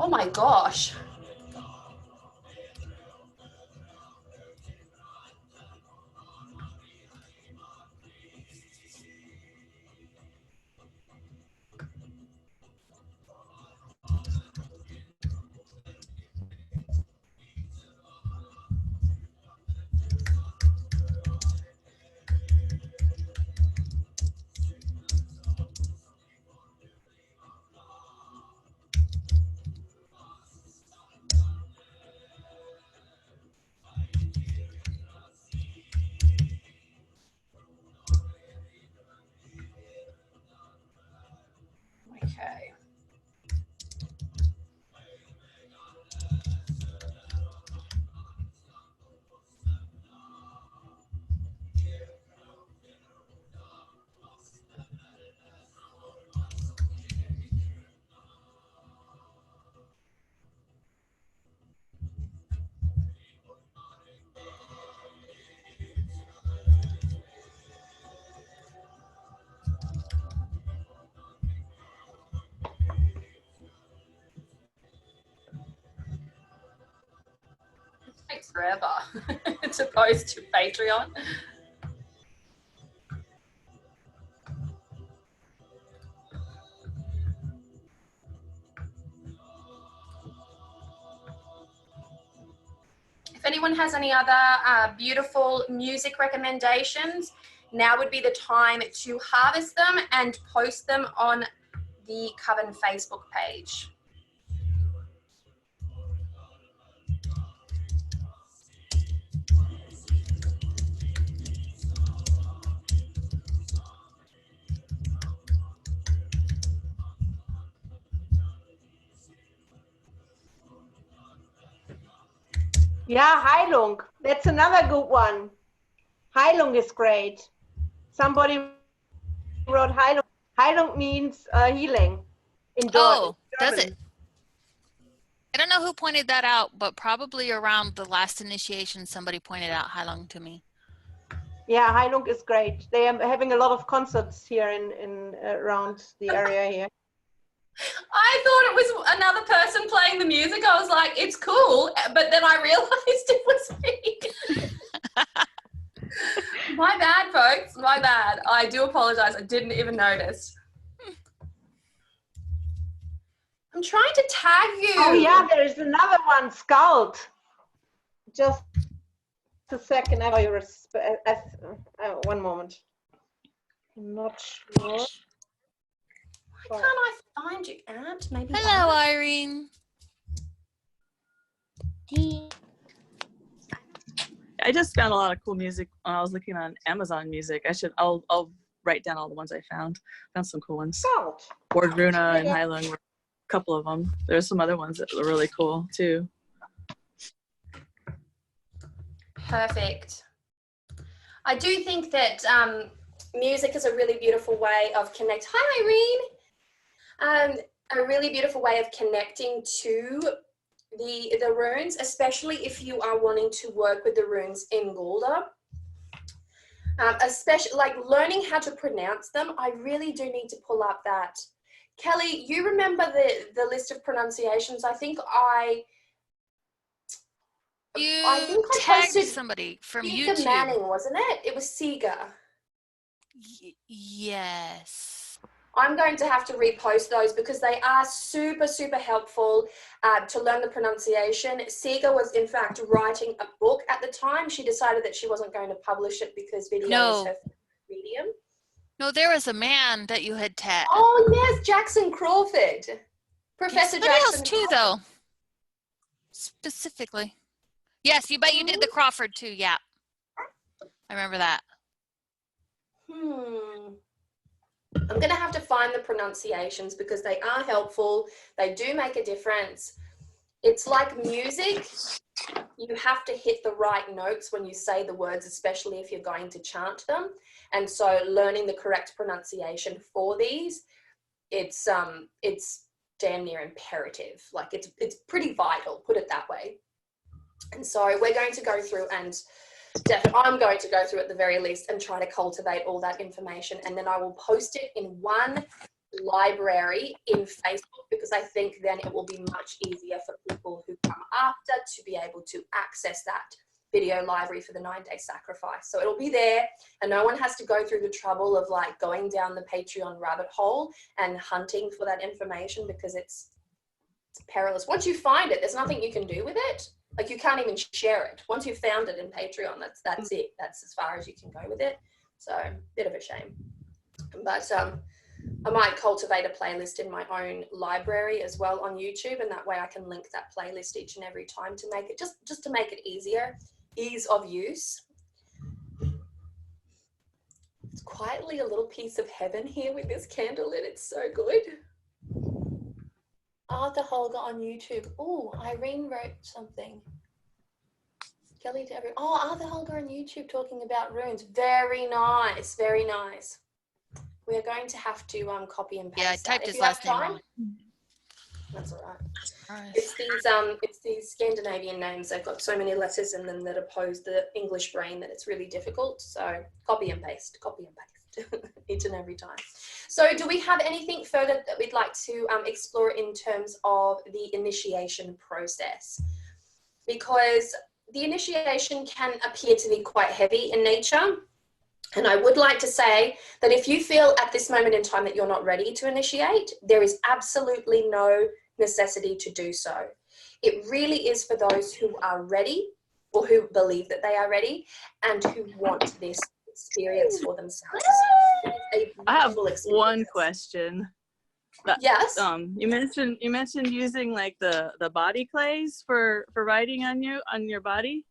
Oh my gosh. takes forever to post to Patreon. If anyone has any other beautiful music recommendations, now would be the time to harvest them and post them on the Coven Facebook page. Yeah, Heilung. That's another good one. Heilung is great. Somebody wrote Heilung. Heilung means healing in German. Oh, does it? I don't know who pointed that out, but probably around the last initiation, somebody pointed out Heilung to me. Yeah, Heilung is great. They are having a lot of concerts here in around the area here. I thought it was another person playing the music. I was like, it's cool, but then I realized it was me. My bad, folks. My bad. I do apologize. I didn't even notice. I'm trying to tag you. Oh yeah, there's another one, Scout. Just a second. I have your one moment. I'm not sure. Why can't I find you, Aunt? Maybe. Hello, Irene. I just found a lot of cool music when I was looking on Amazon Music. I'll write down all the ones I found. Found some cool ones. Scout. Ward Runa and Highland were a couple of them. There's some other ones that were really cool too. Perfect. I do think that music is a really beautiful way of connect. Hi, Irene. A really beautiful way of connecting to the runes, especially if you are wanting to work with the runes in Gulda. Especially like learning how to pronounce them. I really do need to pull up that. Kelly, you remember the list of pronunciations? I think I tagged posted somebody from Sega YouTube. Manning, wasn't it? It was Sega. Yes. I'm going to have to repost those because they are super, super helpful to learn the pronunciation. Sega was, in fact, writing a book at the time. She decided that she wasn't going to publish it because video was her medium. No, there was a man that you had tagged. Oh, yes, Jackson Crawford. Professor Somebody Jackson else too, Crawford. though. Specifically. Yes, you bet you did the Crawford too, yeah. I remember that. I'm going to have to find the pronunciations because they are helpful. They do make a difference. It's like music. You have to hit the right notes when you say the words, especially if you're going to chant them. And so learning the correct pronunciation for these, it's damn near imperative. Like it's pretty vital, put it that way. And so we're going to go through and I'm going to go through at the very least and try to cultivate all that information, and then I will post it in one library in Facebook because I think then it will be much easier for people who come after to be able to access that video library for the 9-day sacrifice. So it'll be there and no one has to go through the trouble of like going down the Patreon rabbit hole and hunting for that information because it's perilous. Once you find it, there's nothing you can do with it. Like you can't even share it. Once you've found it in Patreon, that's it. That's as far as you can go with it. So bit of a shame. But I might cultivate a playlist in my own library as well on YouTube, and that way I can link that playlist each and every time to make it just to make it easier, ease of use. It's quietly a little piece of heaven here with this candle lit. It's so good. Arthur Holger on YouTube. Oh, Irene wrote something. Kelly to everyone. Oh, Arthur Holger on YouTube talking about runes. Very nice. Very nice. We are going to have to copy and paste. Yeah, I typed that. his last name wrong. That's all right. It's these Scandinavian names. They've got so many letters in them that oppose the English brain that it's really difficult. So copy and paste each and every time. So do we have anything further that we'd like to explore in terms of the initiation process? Because the initiation can appear to be quite heavy in nature. And I would like to say that if you feel at this moment in time that you're not ready to initiate, there is absolutely no necessity to do so. It really is for those who are ready, or who believe that they are ready, and who want this experience for themselves. I have one question. Yes. You mentioned using like the body clays for writing on your body.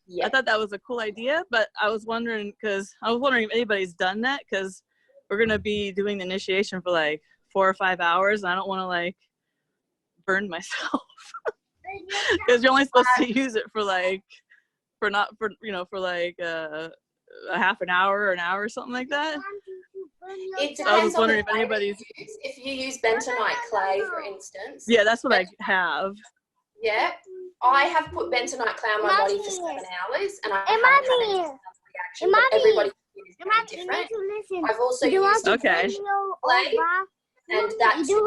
Yeah. I thought that was a cool idea, but I was wondering if anybody's done that, because we're gonna be doing the initiation for like 4 or 5 hours, and I don't want to like burn myself, because you're only supposed to use it for a half an hour or an hour or something like that. It depends. I was wondering if anybody's. If you use bentonite clay, for instance. Yeah, that's what I have. Yeah, I have put bentonite clay on my body for 7 hours, and I haven't had any reaction. But everybody is very different. I've also used clay, and that's no,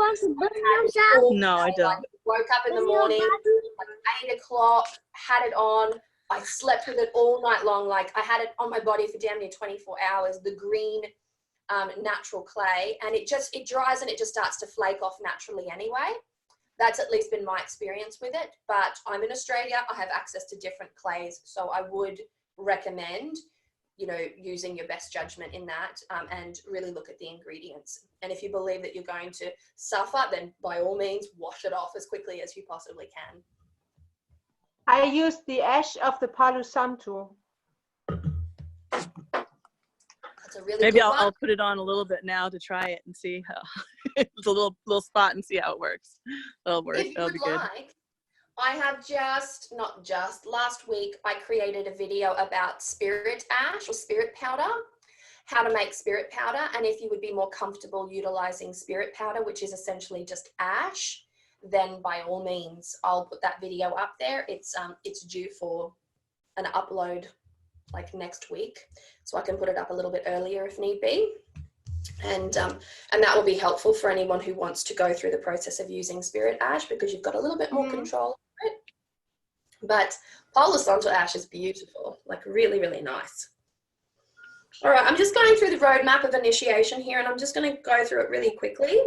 I don't. Like, woke up in the morning, like 8 o'clock, had it on. I slept with it all night long. Like, I had it on my body for damn near 24 hours. The green natural clay, and it dries and it just starts to flake off naturally anyway. That's at least been my experience with it. But I'm in Australia, I have access to different clays, so I would recommend, you know, using your best judgment in that, and really look at the ingredients. And if you believe that you're going to suffer, then by all means wash it off as quickly as you possibly can. I used the ash of the Palo Santo. That's a really Maybe good one. I'll put it on a little bit now to try it and see how it's a little spot and see how it works. That'll work. That'll be good. I have last week I created a video about spirit ash or spirit powder, how to make spirit powder, and if you would be more comfortable utilizing spirit powder, which is essentially just ash, then by all means I'll put that video up there. It's due for an upload like next week, so I can put it up a little bit earlier if need be. And that will be helpful for anyone who wants to go through the process of using spirit ash, because you've got a little bit more control over it. But Palo Santo ash is beautiful, like really, really nice. All right, I'm just going through the roadmap of initiation here, and I'm just going to go through it really quickly.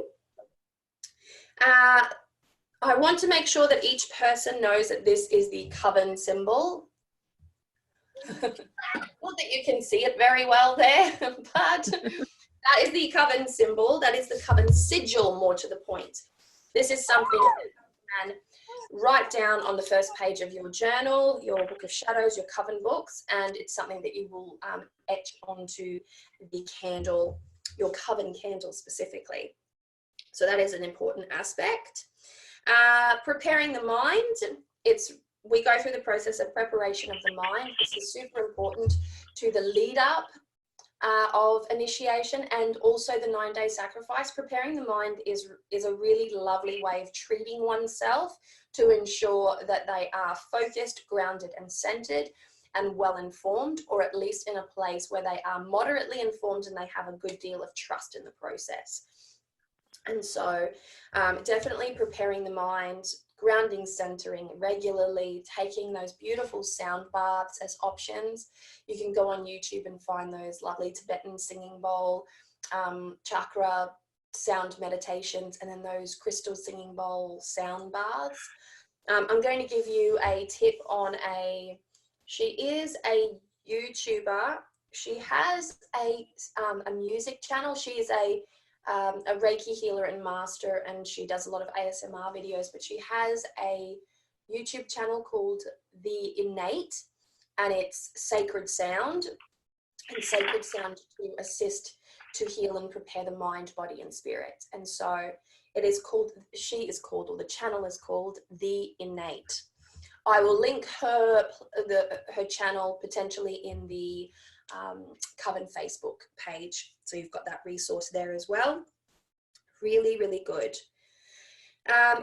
I want to make sure that each person knows that this is the coven symbol. Not that you can see it very well there, but that is the coven symbol. That is the coven sigil, more to the point. This is something that you can write down on the first page of your journal, your book of shadows, your coven books, and it's something that you will etch onto the candle, your coven candle specifically. So that is an important aspect. Preparing the mind. We go through the process of preparation of the mind. This is super important to the lead up of initiation, and also the 9-day sacrifice. Preparing the mind is a really lovely way of treating oneself to ensure that they are focused, grounded and centered and well informed, or at least in a place where they are moderately informed and they have a good deal of trust in the process. And so definitely preparing the mind, grounding, centering regularly, taking those beautiful sound baths as options. You can go on YouTube and find those lovely Tibetan singing bowl, chakra sound meditations, and then those crystal singing bowl sound baths. I'm going to give you a tip on she is a YouTuber. She has a music channel. She is a Reiki healer and master, and she does a lot of ASMR videos, but she has a YouTube channel called The Innate, and it's sacred sound, and sacred sound to assist to heal and prepare the mind, body and spirit. And so it is called, or the channel is called The Innate. I will link her channel potentially in the Coven Facebook page, so you've got that resource there as well. Really, really good.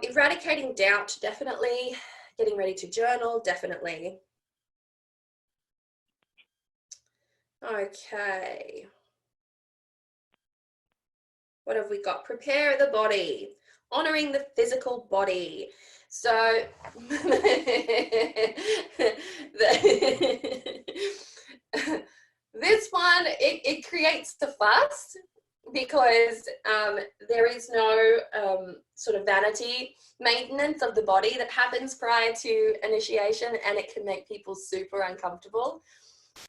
Eradicating doubt, definitely. Getting ready to journal, definitely. Okay. What have we got? Prepare the body, honoring the physical body. So this one, it creates the fuss because there is no sort of vanity maintenance of the body that happens prior to initiation, and it can make people super uncomfortable.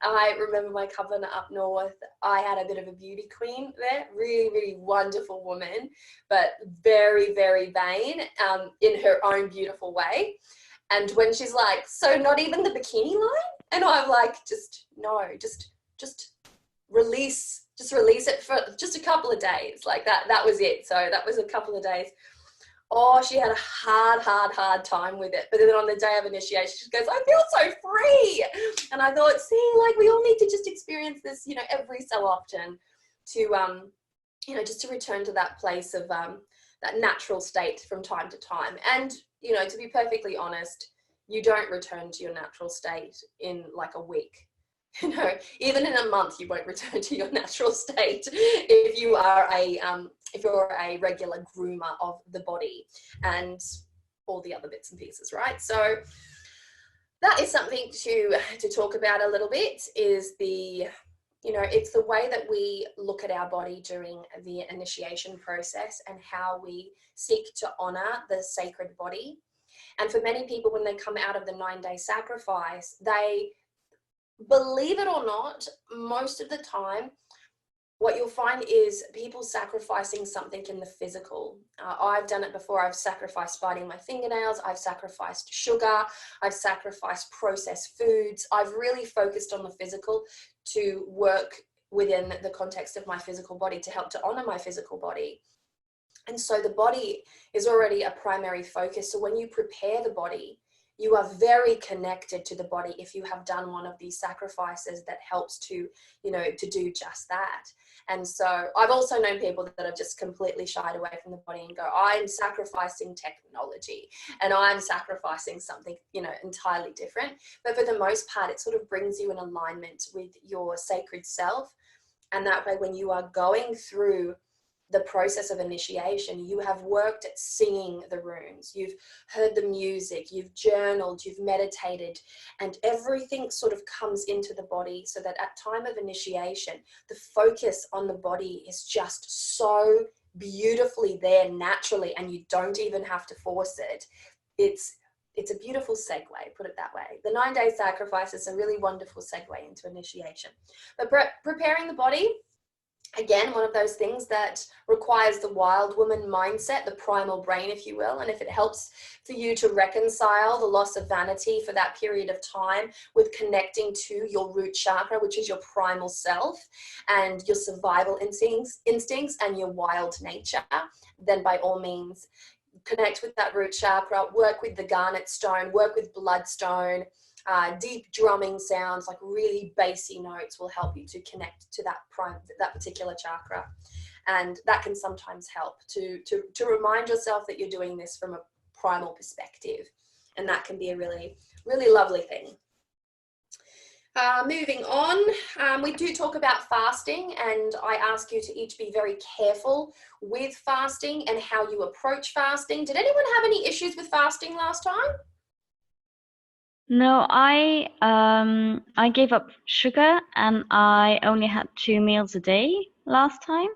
I remember my coven up north, I had a bit of a beauty queen there, really, really wonderful woman, but very, very vain in her own beautiful way. And when she's like, so not even the bikini line? And I'm like, just release it for just a couple of days. Like that was it. So that was a couple of days. Oh, she had a hard time with it. But then on the day of initiation, she goes, I feel so free. And I thought, see, like we all need to just experience this, you know, every so often to, you know, just to return to that place of that natural state from time to time. And, you know, to be perfectly honest, you don't return to your natural state in like a week. You know, even in a month, you won't return to your natural state if you are if you're a regular groomer of the body and all the other bits and pieces, right? So that is something to talk about a little bit, is the, you know, it's the way that we look at our body during the initiation process and how we seek to honor the sacred body. And for many people, when they come out of the 9-day sacrifice, they, believe it or not, most of the time, what you'll find is people sacrificing something in the physical. I've done it before. I've sacrificed biting my fingernails. I've sacrificed sugar. I've sacrificed processed foods. I've really focused on the physical to work within the context of my physical body, to help to honor my physical body. And so the body is already a primary focus. So when you prepare the body, you are very connected to the body if you have done one of these sacrifices that helps to, you know, to do just that. And so I've also known people that have just completely shied away from the body and go, I'm sacrificing technology and I'm sacrificing something, you know, entirely different. But for the most part, it sort of brings you in alignment with your sacred self. And that way, when you are going through the process of initiation, you have worked at singing the runes, you've heard the music, you've journaled, you've meditated, and everything sort of comes into the body, so that at time of initiation, the focus on the body is just so beautifully there naturally, and you don't even have to force it. It's a beautiful segue, put it that way. The 9-day sacrifice is a really wonderful segue into initiation. But preparing the body, again, one of those things that requires the wild woman mindset, the primal brain, if you will. And if it helps for you to reconcile the loss of vanity for that period of time with connecting to your root chakra, which is your primal self and your survival instincts and your wild nature, then by all means, connect with that root chakra, work with the garnet stone, work with bloodstone. Deep drumming sounds, like really bassy notes, will help you to connect to that particular chakra. And that can sometimes help to remind yourself that you're doing this from a primal perspective. And that can be a really, really lovely thing. Moving on, we do talk about fasting, and I ask you to each be very careful with fasting and how you approach fasting. Did anyone have any issues with fasting last time? No, I gave up sugar and I only had 2 meals a day last time.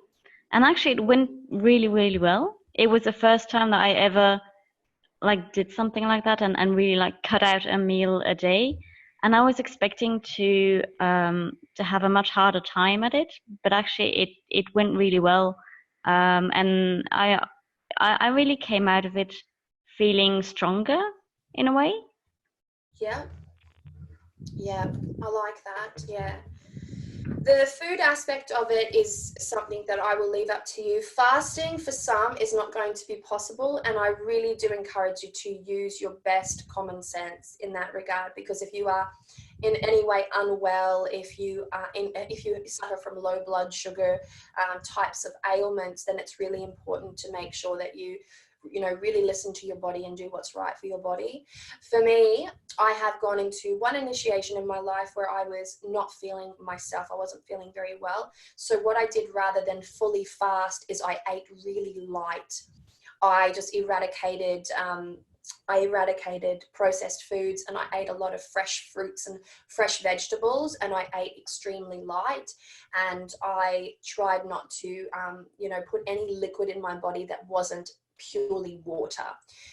And actually it went really, really well. It was the first time that I ever like did something like that and really like cut out a meal a day. And I was expecting to have a much harder time at it, but actually it went really well. And I really came out of it feeling stronger in a way. Yeah, I like that. Yeah. The food aspect of it is something that I will leave up to you. Fasting for some is not going to be possible, and I really do encourage you to use your best common sense in that regard, because if you are in any way unwell, if you suffer from low blood sugar types of ailments, then it's really important to make sure that you really listen to your body and do what's right for your body. For me, I have gone into one initiation in my life where I was not feeling myself. I wasn't feeling very well. So what I did, rather than fully fast, is I ate really light. I just eradicated I eradicated processed foods, and I ate a lot of fresh fruits and fresh vegetables, and I ate extremely light, and I tried not to, you know, put any liquid in my body that wasn't purely water.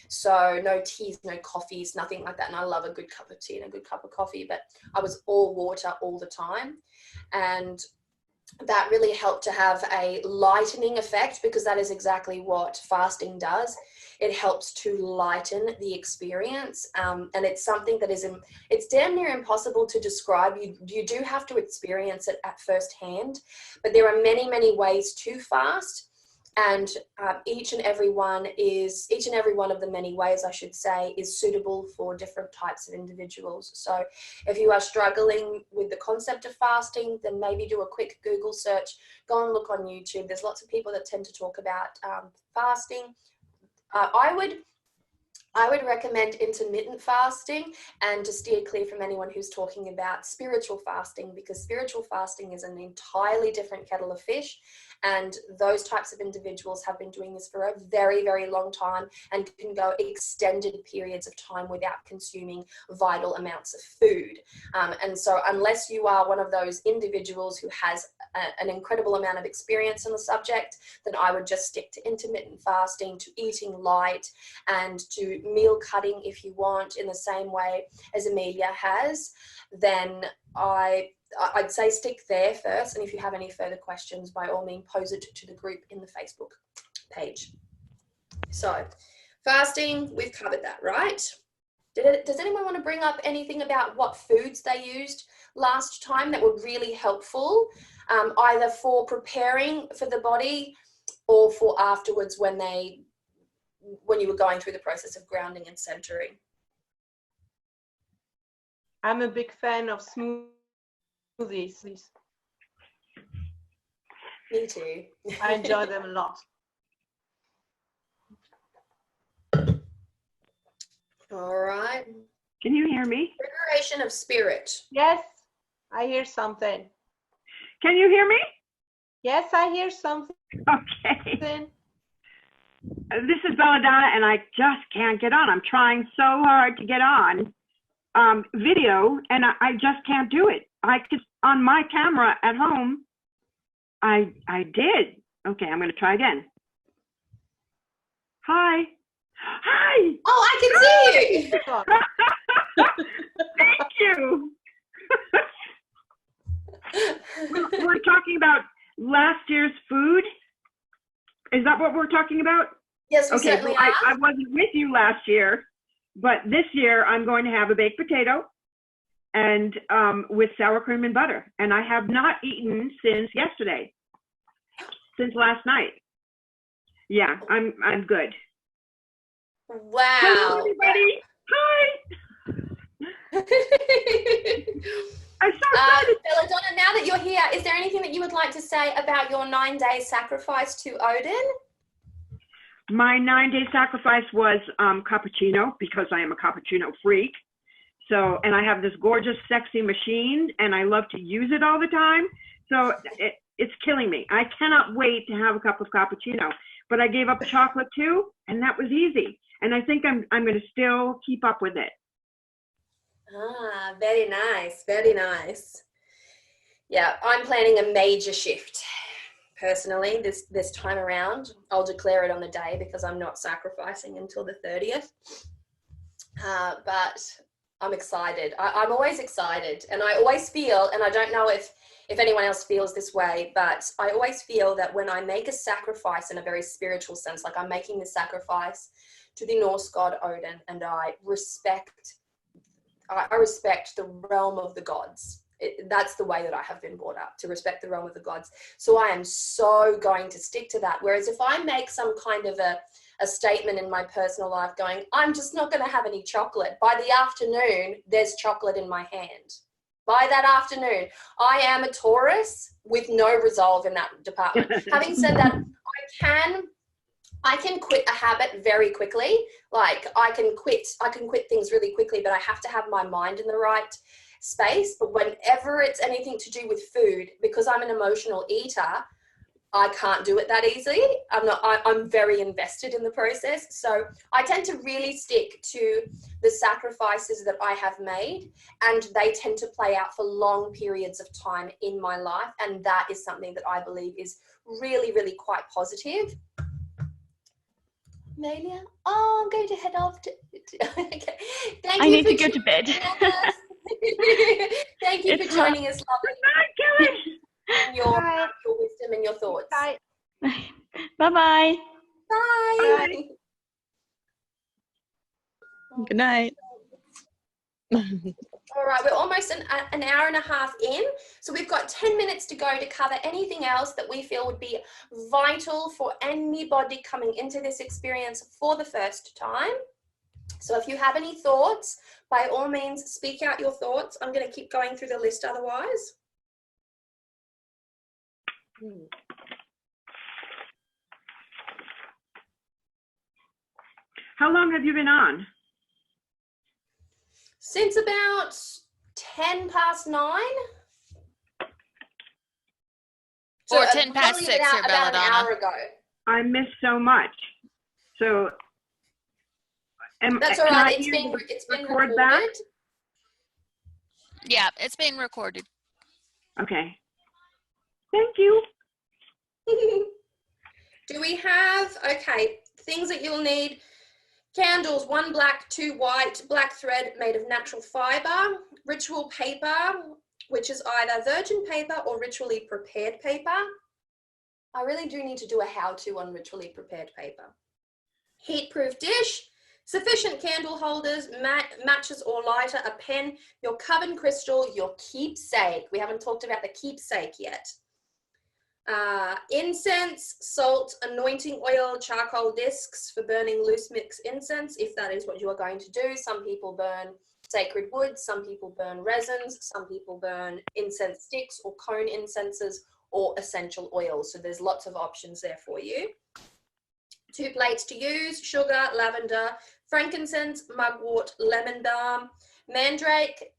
So no teas, no coffees, nothing like that. And I love a good cup of tea and a good cup of coffee, but I was all water all the time. And that really helped to have a lightening effect, because that is exactly what fasting does. It helps to lighten the experience, and it's something that it's damn near impossible to describe. You do have to experience it at first hand, but there are many, many ways to fast. And each and every one of the many ways, I should say, is suitable for different types of individuals. So if you are struggling with the concept of fasting, then maybe do a quick Google search, go and look on YouTube. There's lots of people that tend to talk about fasting. I would recommend intermittent fasting, and to steer clear from anyone who's talking about spiritual fasting, because spiritual fasting is an entirely different kettle of fish. And those types of individuals have been doing this for a very, very long time, and can go extended periods of time without consuming vital amounts of food. And so unless you are one of those individuals who has an incredible amount of experience on the subject, then I would just stick to intermittent fasting, to eating light, and to meal cutting if you want, in the same way as Amelia has. Then I'd say stick there first, and if you have any further questions, by all means pose it to the group in the Facebook page. So fasting, we've covered that, right? Does anyone want to bring up anything about what foods they used last time that were really helpful, either for preparing for the body or for afterwards when you were going through the process of grounding and centering? I'm a big fan of smoothies. Me too. I enjoy them a lot. All right. Can you hear me? Preparation of spirit. Yes, I hear something. Can you hear me? Yes, I hear something. Okay. This is Belladonna, and I just can't get on. I'm trying so hard to get on video, and I just can't do it. I could, on my camera at home, I did. Okay, I'm going to try again. Hi. Hi. Oh, I can see you. Thank you. We're talking about last year's food. Is that what we're talking about? Yes, we okay, certainly so are. I wasn't with you last year, but this year I'm going to have a baked potato and with sour cream and butter. And I have not eaten since yesterday, since last night. Yeah, I'm good. Wow. Hello, everybody. Hi. I'm so excited. Belladonna, now that you're here, is there anything that you would like to say about your 9-day sacrifice to Odin? My 9-day sacrifice was cappuccino, because I am a cappuccino freak. So, and I have this gorgeous, sexy machine, and I love to use it all the time. So it's killing me. I cannot wait to have a cup of cappuccino. But I gave up chocolate too, and that was easy. And I think I'm going to still keep up with it. Ah, very nice, very nice. Yeah, I'm planning a major shift personally this time around. I'll declare it on the day because I'm not sacrificing until the 30th. But I'm excited. I'm always excited, and I always feel, and I don't know if anyone else feels this way, but I always feel that when I make a sacrifice in a very spiritual sense, like I'm making the sacrifice to the Norse god Odin, and I respect the realm of the gods. That's the way that I have been brought up, to respect the realm of the gods. So I am so going to stick to that. Whereas if I make some kind of a statement in my personal life going, I'm just not going to have any chocolate, by the afternoon, there's chocolate in my hand. By that afternoon, I am a Taurus with no resolve in that department. Having said that, I can quit a habit very quickly. Like I can quit things really quickly, but I have to have my mind in the right space. But whenever it's anything to do with food, because I'm an emotional eater, I can't do it that easily. I'm very invested in the process. So I tend to really stick to the sacrifices that I have made, and they tend to play out for long periods of time in my life. And that is something that I believe is really, really quite positive. Amelia? Oh, I'm going to head off to okay. Thank I you need for to go to bed. Thank you for joining us, lovely. Your wisdom and your thoughts. Bye. Bye-bye. Bye. Good night. All right, we're almost an hour and a half in, so we've got 10 minutes to go to cover anything else that we feel would be vital for anybody coming into this experience for the first time. So if you have any thoughts, by all means, speak out your thoughts. I'm going to keep going through the list otherwise. How long have you been on? Since about 10 past 9. Or 10 past 6 here, about an Belladonna. hour ago. I missed so much. So, That's all can right. I It's been record recorded. that? Yeah, it's being recorded. Okay. Thank you. Do we have, okay, things that you'll need? Candles, 1 black, 2 white, black thread made of natural fiber, ritual paper, which is either virgin paper or ritually prepared paper. I really do need to do a how-to on ritually prepared paper. Heat-proof dish, sufficient candle holders, matches or lighter, a pen, your coven crystal, your keepsake. We haven't talked about the keepsake yet. Incense, salt, anointing oil, charcoal discs for burning loose mix incense, if that is what you are going to do. Some people burn sacred wood, some people burn resins, some people burn incense sticks or cone incenses or essential oils. So there's lots of options there for you. 2 plates to use, sugar, lavender, frankincense, mugwort, lemon balm, mandrake.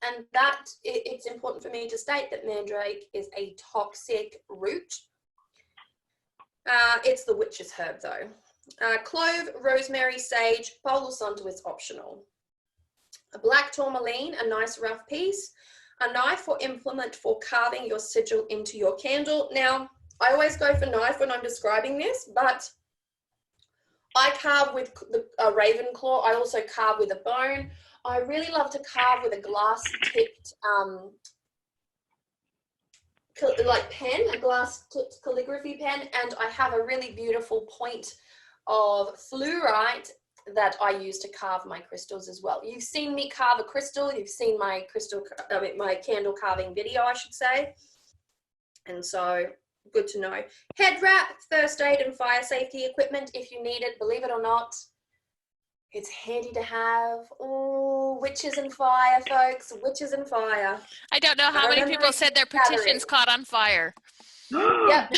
And that, it's important for me to state that mandrake is a toxic root. It's the witch's herb though. Clove, rosemary, sage, Palo Santo is optional. A black tourmaline, a nice rough piece. A knife or implement for carving your sigil into your candle. Now, I always go for knife when I'm describing this, but I carve with a raven claw. I also carve with a bone. I really love to carve with a glass-tipped like pen, a glass-tipped calligraphy pen, and I have a really beautiful point of fluorite that I use to carve my crystals as well. You've seen me carve a crystal. You've seen my my candle carving video, I should say. And so, good to know. Head wrap, first aid and fire safety equipment if you need it. Believe it or not, it's handy to have. Oh, witches and fire, folks. Witches and fire. I don't know how many people said their petitions caught on fire. Yep.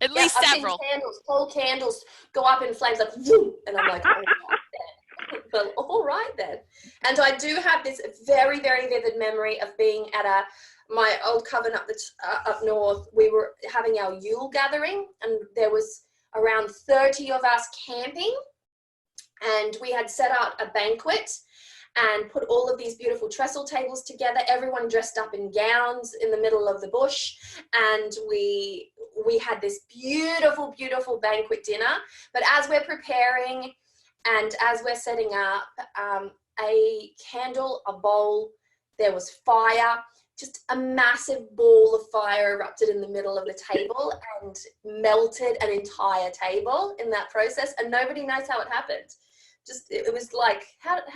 At least several. I've seen whole candles go up in flames like, whoom, and I'm like, oh, right. Well, all right then. And I do have this very, very vivid memory of being at my old coven up north. We were having our Yule gathering, and there was around 30 of us camping, and we had set out a banquet and put all of these beautiful trestle tables together, everyone dressed up in gowns in the middle of the bush, and we had this beautiful, beautiful banquet dinner. But as we're preparing and as we're setting up, a candle, a bowl, there was fire, just a massive ball of fire erupted in the middle of the table and melted an entire table in that process, and nobody knows how it happened. Just, it was like, how did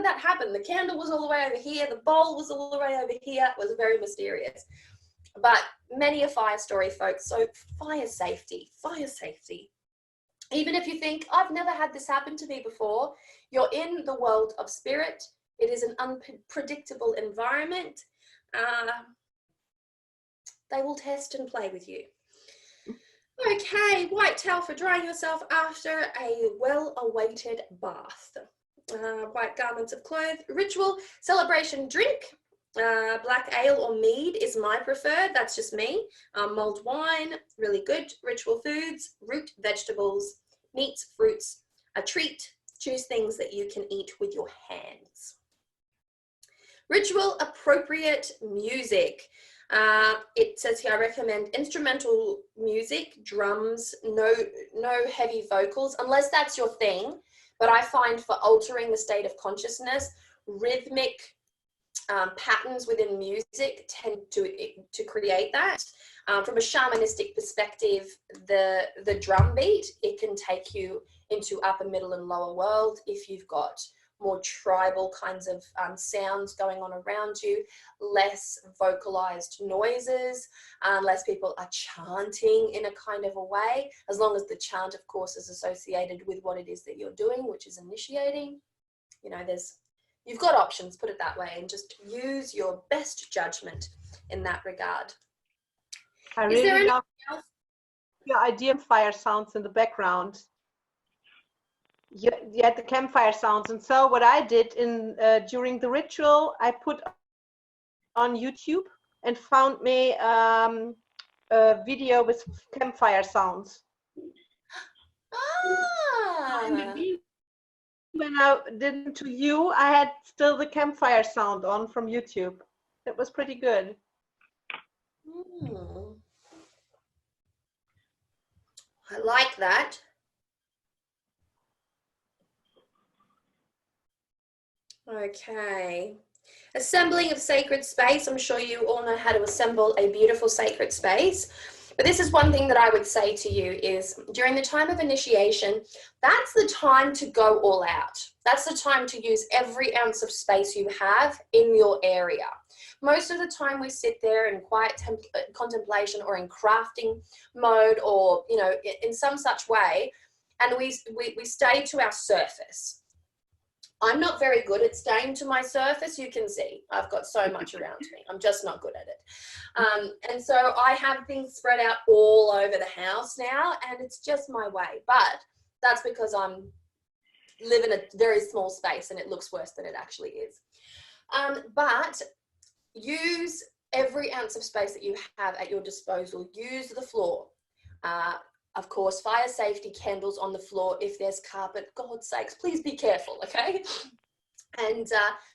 that happen? The candle was all the way over here, the bowl was all the way over here. It was very mysterious. But many a fire story, folks. So fire safety. Even if you think, I've never had this happen to me before, you're in the world of spirit. It is an unpredictable environment. They will test and play with you. Okay, white towel for drying yourself after a well-awaited bath. White garments of clothes, ritual, celebration drink, Black ale or mead is my preferred. That's just me. Mulled wine, really good. Ritual foods, root vegetables, meats, fruits, a treat. Choose things that you can eat with your hands. Ritual appropriate music. It says here, I recommend instrumental music, drums, no heavy vocals, unless that's your thing. But I find for altering the state of consciousness, rhythmic patterns within music tend to create that. From a shamanistic perspective, the drum beat, it can take you into upper, middle, and lower world if you've got more tribal kinds of sounds going on around you, less vocalized noises, less people are chanting in a kind of a way, as long as the chant, of course, is associated with what it is that you're doing, which is initiating. You know, you've got options, put it that way, and just use your best judgment in that regard. I really love your idea of fire sounds in the background. You had the campfire sounds, and so what I did during the ritual, I put on YouTube and found me a video with campfire sounds. When I did it to you, I had still the campfire sound on from YouTube. It was pretty good. I like that. Okay. Assembling of sacred space. I'm sure you all know how to assemble a beautiful sacred space. But this is one thing that I would say to you is during the time of initiation, that's the time to go all out. That's the time to use every ounce of space you have in your area. Most of the time we sit there in quiet contemplation or in crafting mode or, you know, in some such way, and we stay to our surface. I'm not very good at staying to my surface. You can see I've got so much around me. I'm just not good at it. And so I have things spread out all over the house now, and it's just my way. But that's because I'm live in a very small space and it looks worse than it actually is. But use every ounce of space that you have at your disposal. Use the floor. Of course, fire safety candles on the floor. If there's carpet, God's sakes, please be careful, okay? And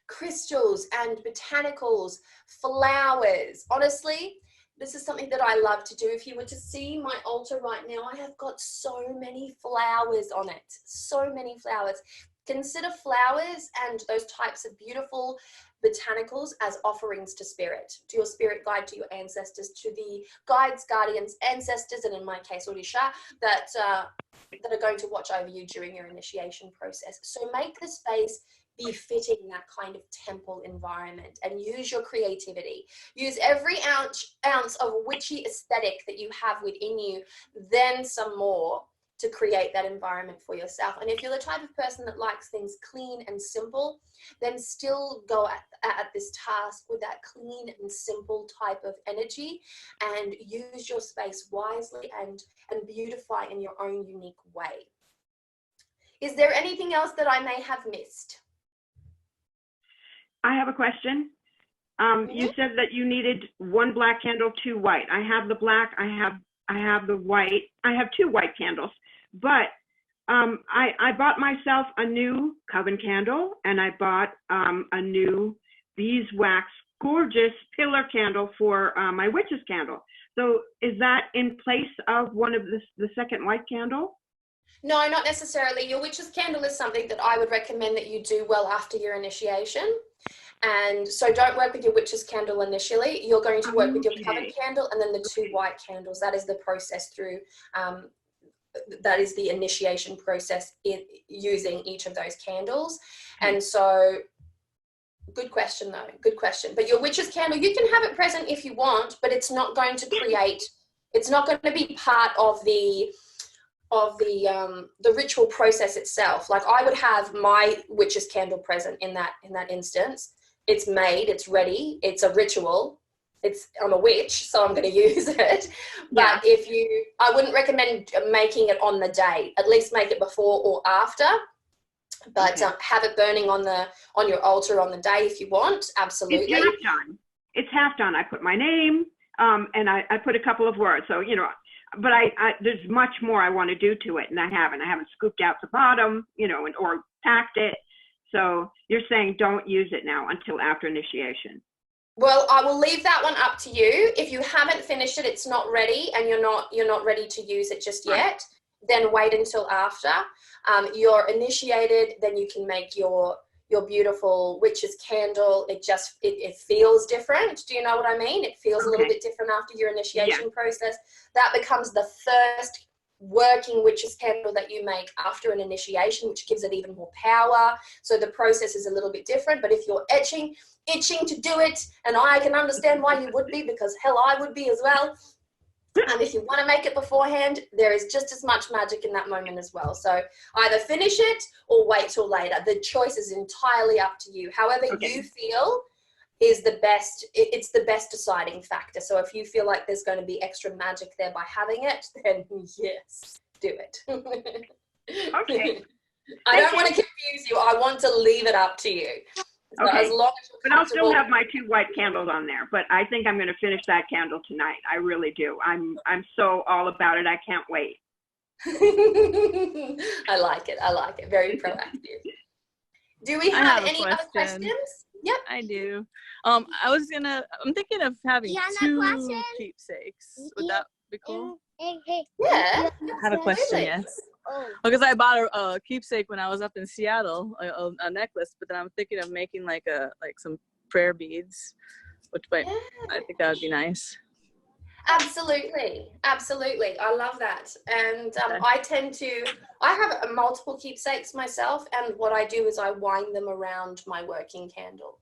crystals and botanicals, flowers. Honestly, this is something that I love to do. If you were to see my altar right now, I have got so many flowers on it, so many flowers. Consider flowers and those types of beautiful botanicals as offerings to spirit, to your spirit guide, to your ancestors, to the guides, guardians, ancestors, and in my case, Orisha, that are going to watch over you during your initiation process. So make the space befitting that kind of temple environment and use your creativity. Use every ounce of witchy aesthetic that you have within you, then some more, to create that environment for yourself. And if you're the type of person that likes things clean and simple, then still go at this task with that clean and simple type of energy and use your space wisely and beautify in your own unique way. Is there anything else that I may have missed? I have a question. You said that you needed one black candle, two white. I have the black, I have the white. I have two white candles. But I bought myself a new coven candle, and I bought a new beeswax gorgeous pillar candle for my witch's candle. So is that in place of one of the second white candle? No, not necessarily. Your witch's candle is something that I would recommend that you do well after your initiation. And so don't work with your witch's candle initially. You're going to work with your coven candle and then the two white candles. That is the process through that is the initiation process in using each of those candles. And so good question though, good question. But your witch's candle, you can have it present if you want, but it's not going to create, it's not going to be part of the ritual process itself. Like I would have my witch's candle present in that instance. It's made, it's ready, it's a ritual. I'm a witch, so I'm going to use it. But I wouldn't recommend making it on the day. At least make it before or after. But have it burning on your altar on the day if you want. Absolutely. It's half done. It's half done. I put my name, and I put a couple of words. So, you know, but there's much more I want to do to it, and I haven't scooped out the bottom, you know, or packed it. So you're saying don't use it now until after initiation. Well, I will leave that one up to you. If you haven't finished it, it's not ready, and you're not ready to use it just yet, then wait until after. You're initiated, then you can make your beautiful witch's candle. It feels different. Do you know what I mean? It feels a little bit different after your initiation process. That becomes the first working witch's candle that you make after an initiation, which gives it even more power. So the process is a little bit different. But if you're itching to do it, and I can understand why you would be, because hell, I would be as well. And if you want to make it beforehand, there is just as much magic in that moment as well. So either finish it or wait till later. The choice is entirely up to you. However you feel is the best, it's the best deciding factor. So if you feel like there's going to be extra magic there by having it, then yes, do it. Okay. I don't want to confuse you. I want to leave it up to you. So as long as you're but I'll still have my 2 white candles on there. But I think I'm going to finish that candle tonight. I really do. I'm so all about it. I can't wait. I like it. I like it. Very proactive. Do we have any other questions? Yep. I do. I'm thinking of having 2 keepsakes. Would that be cool? Yeah. I have a question, yes. Because I bought a keepsake when I was up in Seattle, a necklace, but then I'm thinking of making like some prayer beads, which I think that would be nice. Absolutely. Absolutely. I love that. And I have multiple keepsakes myself, and what I do is I wind them around my working candle.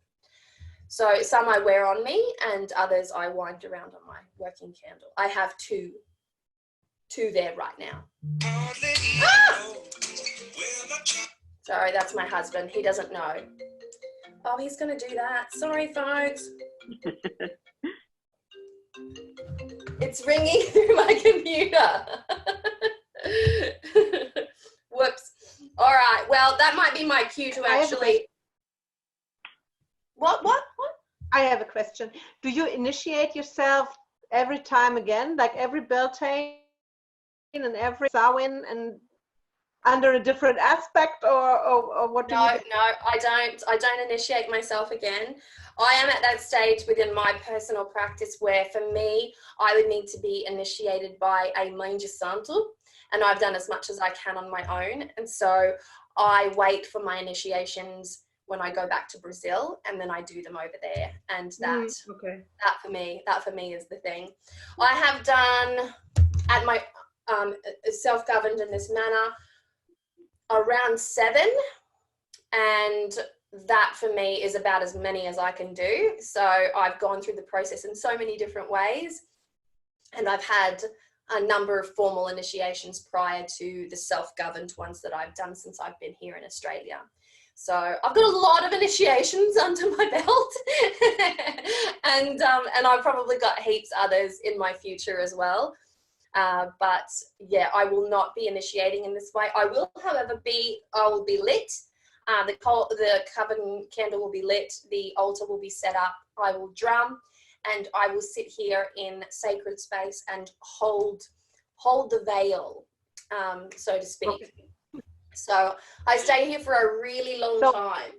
So some I wear on me and others I wind around on my working candle. I have two there right now. Ah! Sorry, that's my husband. He doesn't know. Oh, he's going to do that. Sorry, folks. It's ringing through my computer. Whoops. All right. Well, that might be my cue to actually... What? I have a question. Do you initiate yourself every time again, like every Beltane and every Samhain, and under a different aspect, or what do you do? No, I don't initiate myself again. I am at that stage within my personal practice where, for me, I would need to be initiated by a Mãe Santo, and I've done as much as I can on my own. And so I wait for my initiations when I go back to Brazil, and then I do them over there. And that for me is the thing. I have done at my self-governed in this manner around 7, and that for me is about as many as I can do. So I've gone through the process in so many different ways, and I've had a number of formal initiations prior to the self-governed ones that I've done since I've been here in Australia. So I've got a lot of initiations under my belt, and I've probably got heaps others in my future as well. But yeah, I will not be initiating in this way. I will, however, I will be lit. The coven candle will be lit. The altar will be set up. I will drum, and I will sit here in sacred space and hold the veil, so to speak. Okay. So I stay here for a really long time.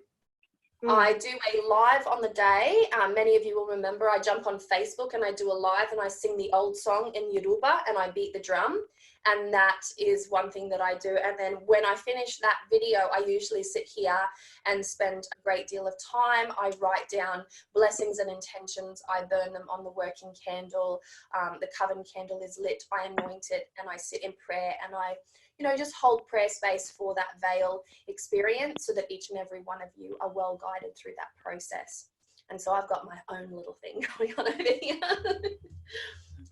I do a live on the day. Many of you will remember I jump on Facebook and I do a live and I sing the old song in Yoruba and I beat the drum. And that is one thing that I do. And then when I finish that video, I usually sit here and spend a great deal of time. I write down blessings and intentions. I burn them on the working candle. The coven candle is lit. I anoint it and I sit in prayer and I just hold prayer space for that veil experience so that each and every one of you are well guided through that process. And so I've got my own little thing going on over here.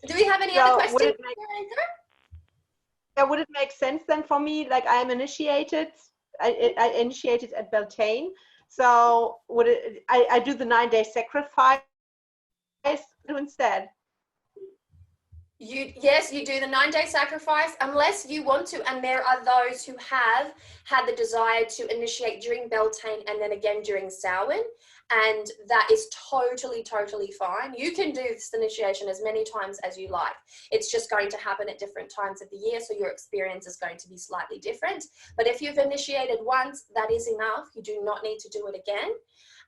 Do we have any other questions? Would it make sense then for me, like I initiated at Beltane, so I do the 9-day sacrifice instead? Yes, you do the 9-day sacrifice unless you want to. And there are those who have had the desire to initiate during Beltane and then again during Samhain. And that is totally, totally fine. You can do this initiation as many times as you like. It's just going to happen at different times of the year, so your experience is going to be slightly different. But if you've initiated once, that is enough. You do not need to do it again.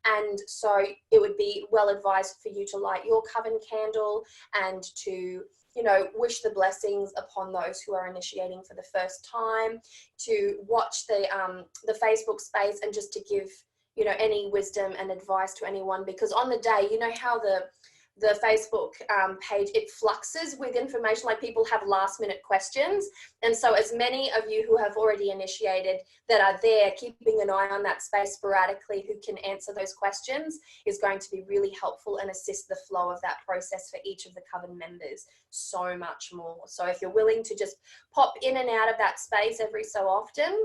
And so it would be well advised for you to light your coven candle and to, you know, wish the blessings upon those who are initiating for the first time, to watch the Facebook space and just to give, you know, any wisdom and advice to anyone, because on the day, you know how the Facebook page, it fluxes with information, like people have last minute questions. And so as many of you who have already initiated that are there, keeping an eye on that space sporadically, who can answer those questions, is going to be really helpful and assist the flow of that process for each of the coven members so much more. So if you're willing to just pop in and out of that space every so often,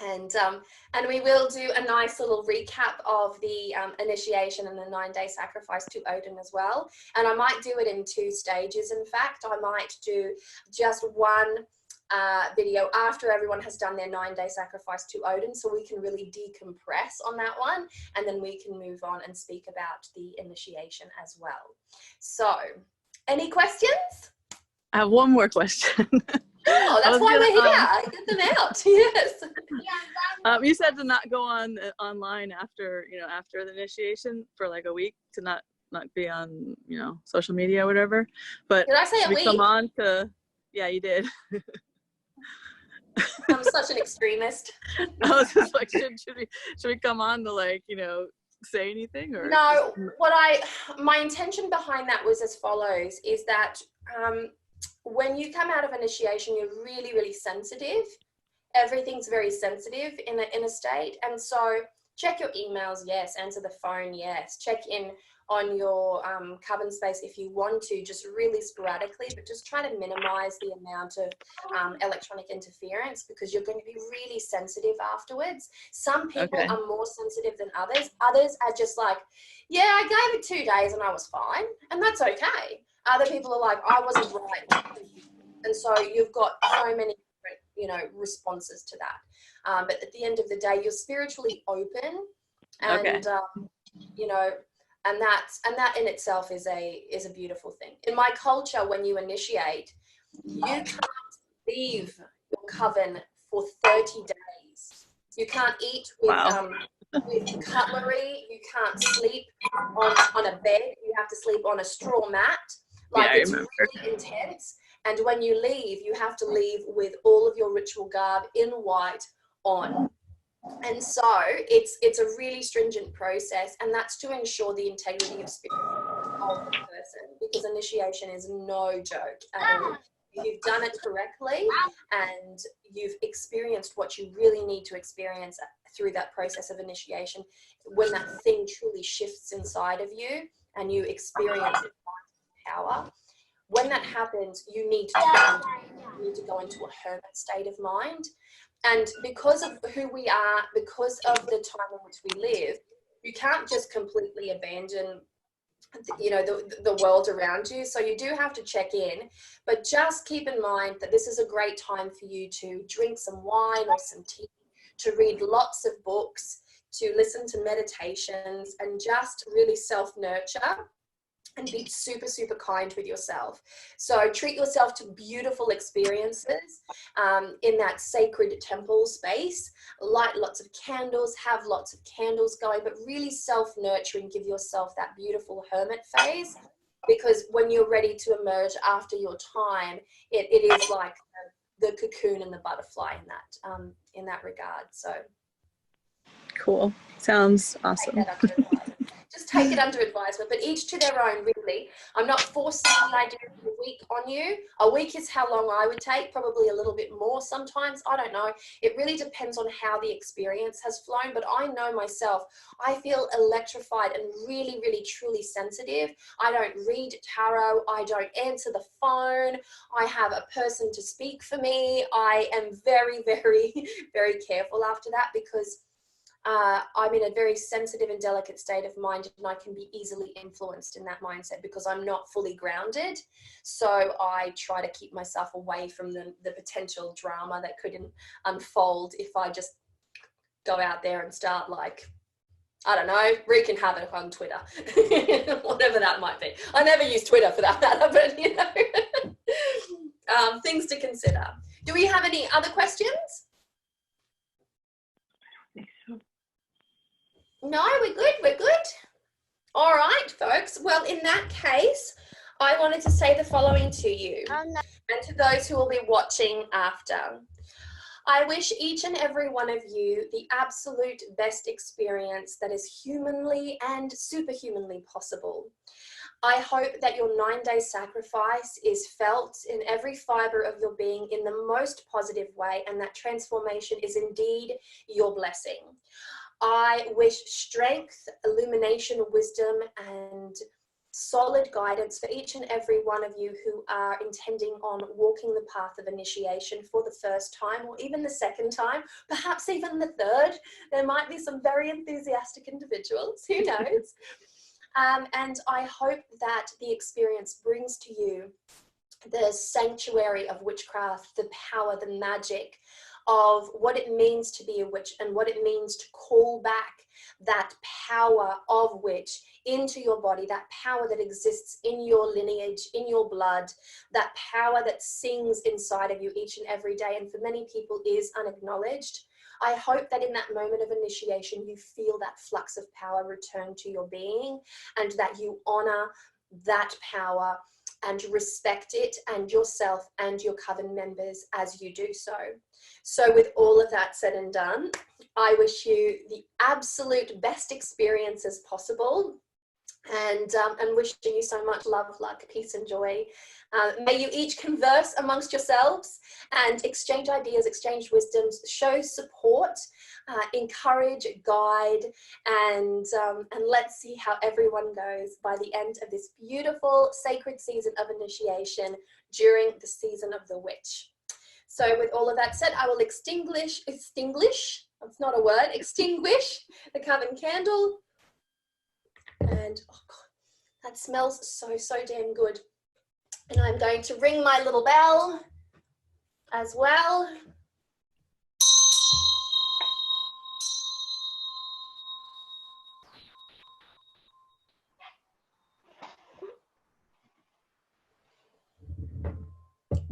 and we will do a nice little recap of the initiation and the 9-day sacrifice to Odin as well. And I might do it in 2 stages. In fact, I might do just one video after everyone has done their 9-day sacrifice to Odin, so we can really decompress on that one, and then we can move on and speak about the initiation as well. So, any questions? I have one more question. Oh, that's why we're here. Get them out. Yes. You said to not go on online after, you know, after the initiation for like a week, to not be on, you know, social media or whatever. But did I say a week? Come on to, yeah, you did. I'm such an extremist. I was just like, should we come on to, like, you know, say anything? Or no, my intention behind that was as follows, is that when you come out of initiation, you're really, really sensitive. Everything's very sensitive in a state. And so check your emails, yes. Answer the phone, yes. Check in on your coven space if you want to, just really sporadically, but just try to minimize the amount of electronic interference, because you're going to be really sensitive afterwards. Some people are more sensitive than others. Others are just like, yeah, I gave it 2 days and I was fine. And that's okay. Other people are like, I wasn't right. And so you've got so many different, you know, responses to that. But at the end of the day, you're spiritually open, and you know, and that in itself is a beautiful thing. In my culture, when you initiate, you can't leave your coven for 30 days. You can't eat with cutlery. You can't sleep on a bed. You have to sleep on a straw mat. Like, it's really intense. And when you leave, you have to leave with all of your ritual garb in white on. And so it's a really stringent process, and that's to ensure the integrity of spirit of the person, because initiation is no joke at all. If you've done it correctly and you've experienced what you really need to experience through that process of initiation, when that thing truly shifts inside of you and you experience it power, when that happens, you need to go into a hermit state of mind. And because of who we are, because of the time in which we live, you can't just completely abandon, you know, the world around you. So you do have to check in, but just keep in mind that this is a great time for you to drink some wine or some tea, to read lots of books, to listen to meditations, and just really self-nurture and be super, super kind with yourself. So treat yourself to beautiful experiences in that sacred temple space. Light lots of candles, have lots of candles going, but really self-nurturing. Give yourself that beautiful hermit phase, because when you're ready to emerge after your time, it is like the cocoon and the butterfly in that regard. So cool. Sounds awesome. Just take it under advisement, but each to their own, really. I'm not forcing the idea of a week on you. A week is how long I would take, probably a little bit more sometimes. I don't know. It really depends on how the experience has flown, but I know myself, I feel electrified and really, really, truly sensitive. I don't read tarot. I don't answer the phone. I have a person to speak for me. I am very, very, very careful after that, because I'm in a very sensitive and delicate state of mind, and I can be easily influenced in that mindset because I'm not fully grounded. So I try to keep myself away from the potential drama that could unfold if I just go out there and start, like, I don't know, wreaking havoc on Twitter, whatever that might be. I never use Twitter for that matter, but you know, things to consider. Do we have any other questions? No, we're good, we're good. All right, folks. Well, in that case, I wanted to say the following to you and to those who will be watching after. I wish each and every one of you the absolute best experience that is humanly and superhumanly possible. I hope that your 9-day sacrifice is felt in every fiber of your being in the most positive way, and that transformation is indeed your blessing. I wish strength, illumination, wisdom, and solid guidance for each and every one of you who are intending on walking the path of initiation for the first time, or even the second time, perhaps even the third. There might be some very enthusiastic individuals, who knows? And I hope that the experience brings to you the sanctuary of witchcraft, the power, the magic of what it means to be a witch, and what it means to call back that power of witch into your body, that power that exists in your lineage, in your blood, that power that sings inside of you each and every day, and for many people is unacknowledged. I hope that in that moment of initiation, you feel that flux of power return to your being, and that you honor that power and respect it and yourself and your coven members as you do so. So with all of that said and done, I wish you the absolute best experiences possible, and wishing you so much love, luck, peace and joy. May you each converse amongst yourselves and exchange ideas, exchange wisdoms, show support, encourage, guide, and let's see how everyone goes by the end of this beautiful sacred season of initiation during the season of the witch. So with all of that said, I will extinguish, that's not a word, extinguish the coven candle. And oh God, that smells so, so damn good. And I'm going to ring my little bell as well.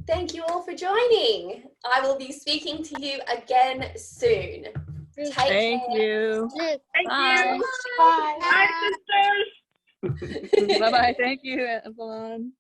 Thank you all for joining. I will be speaking to you again soon. Thank you. Thank Bye. you. Bye. Bye, sisters. Bye-bye. Thank you, Evelyn.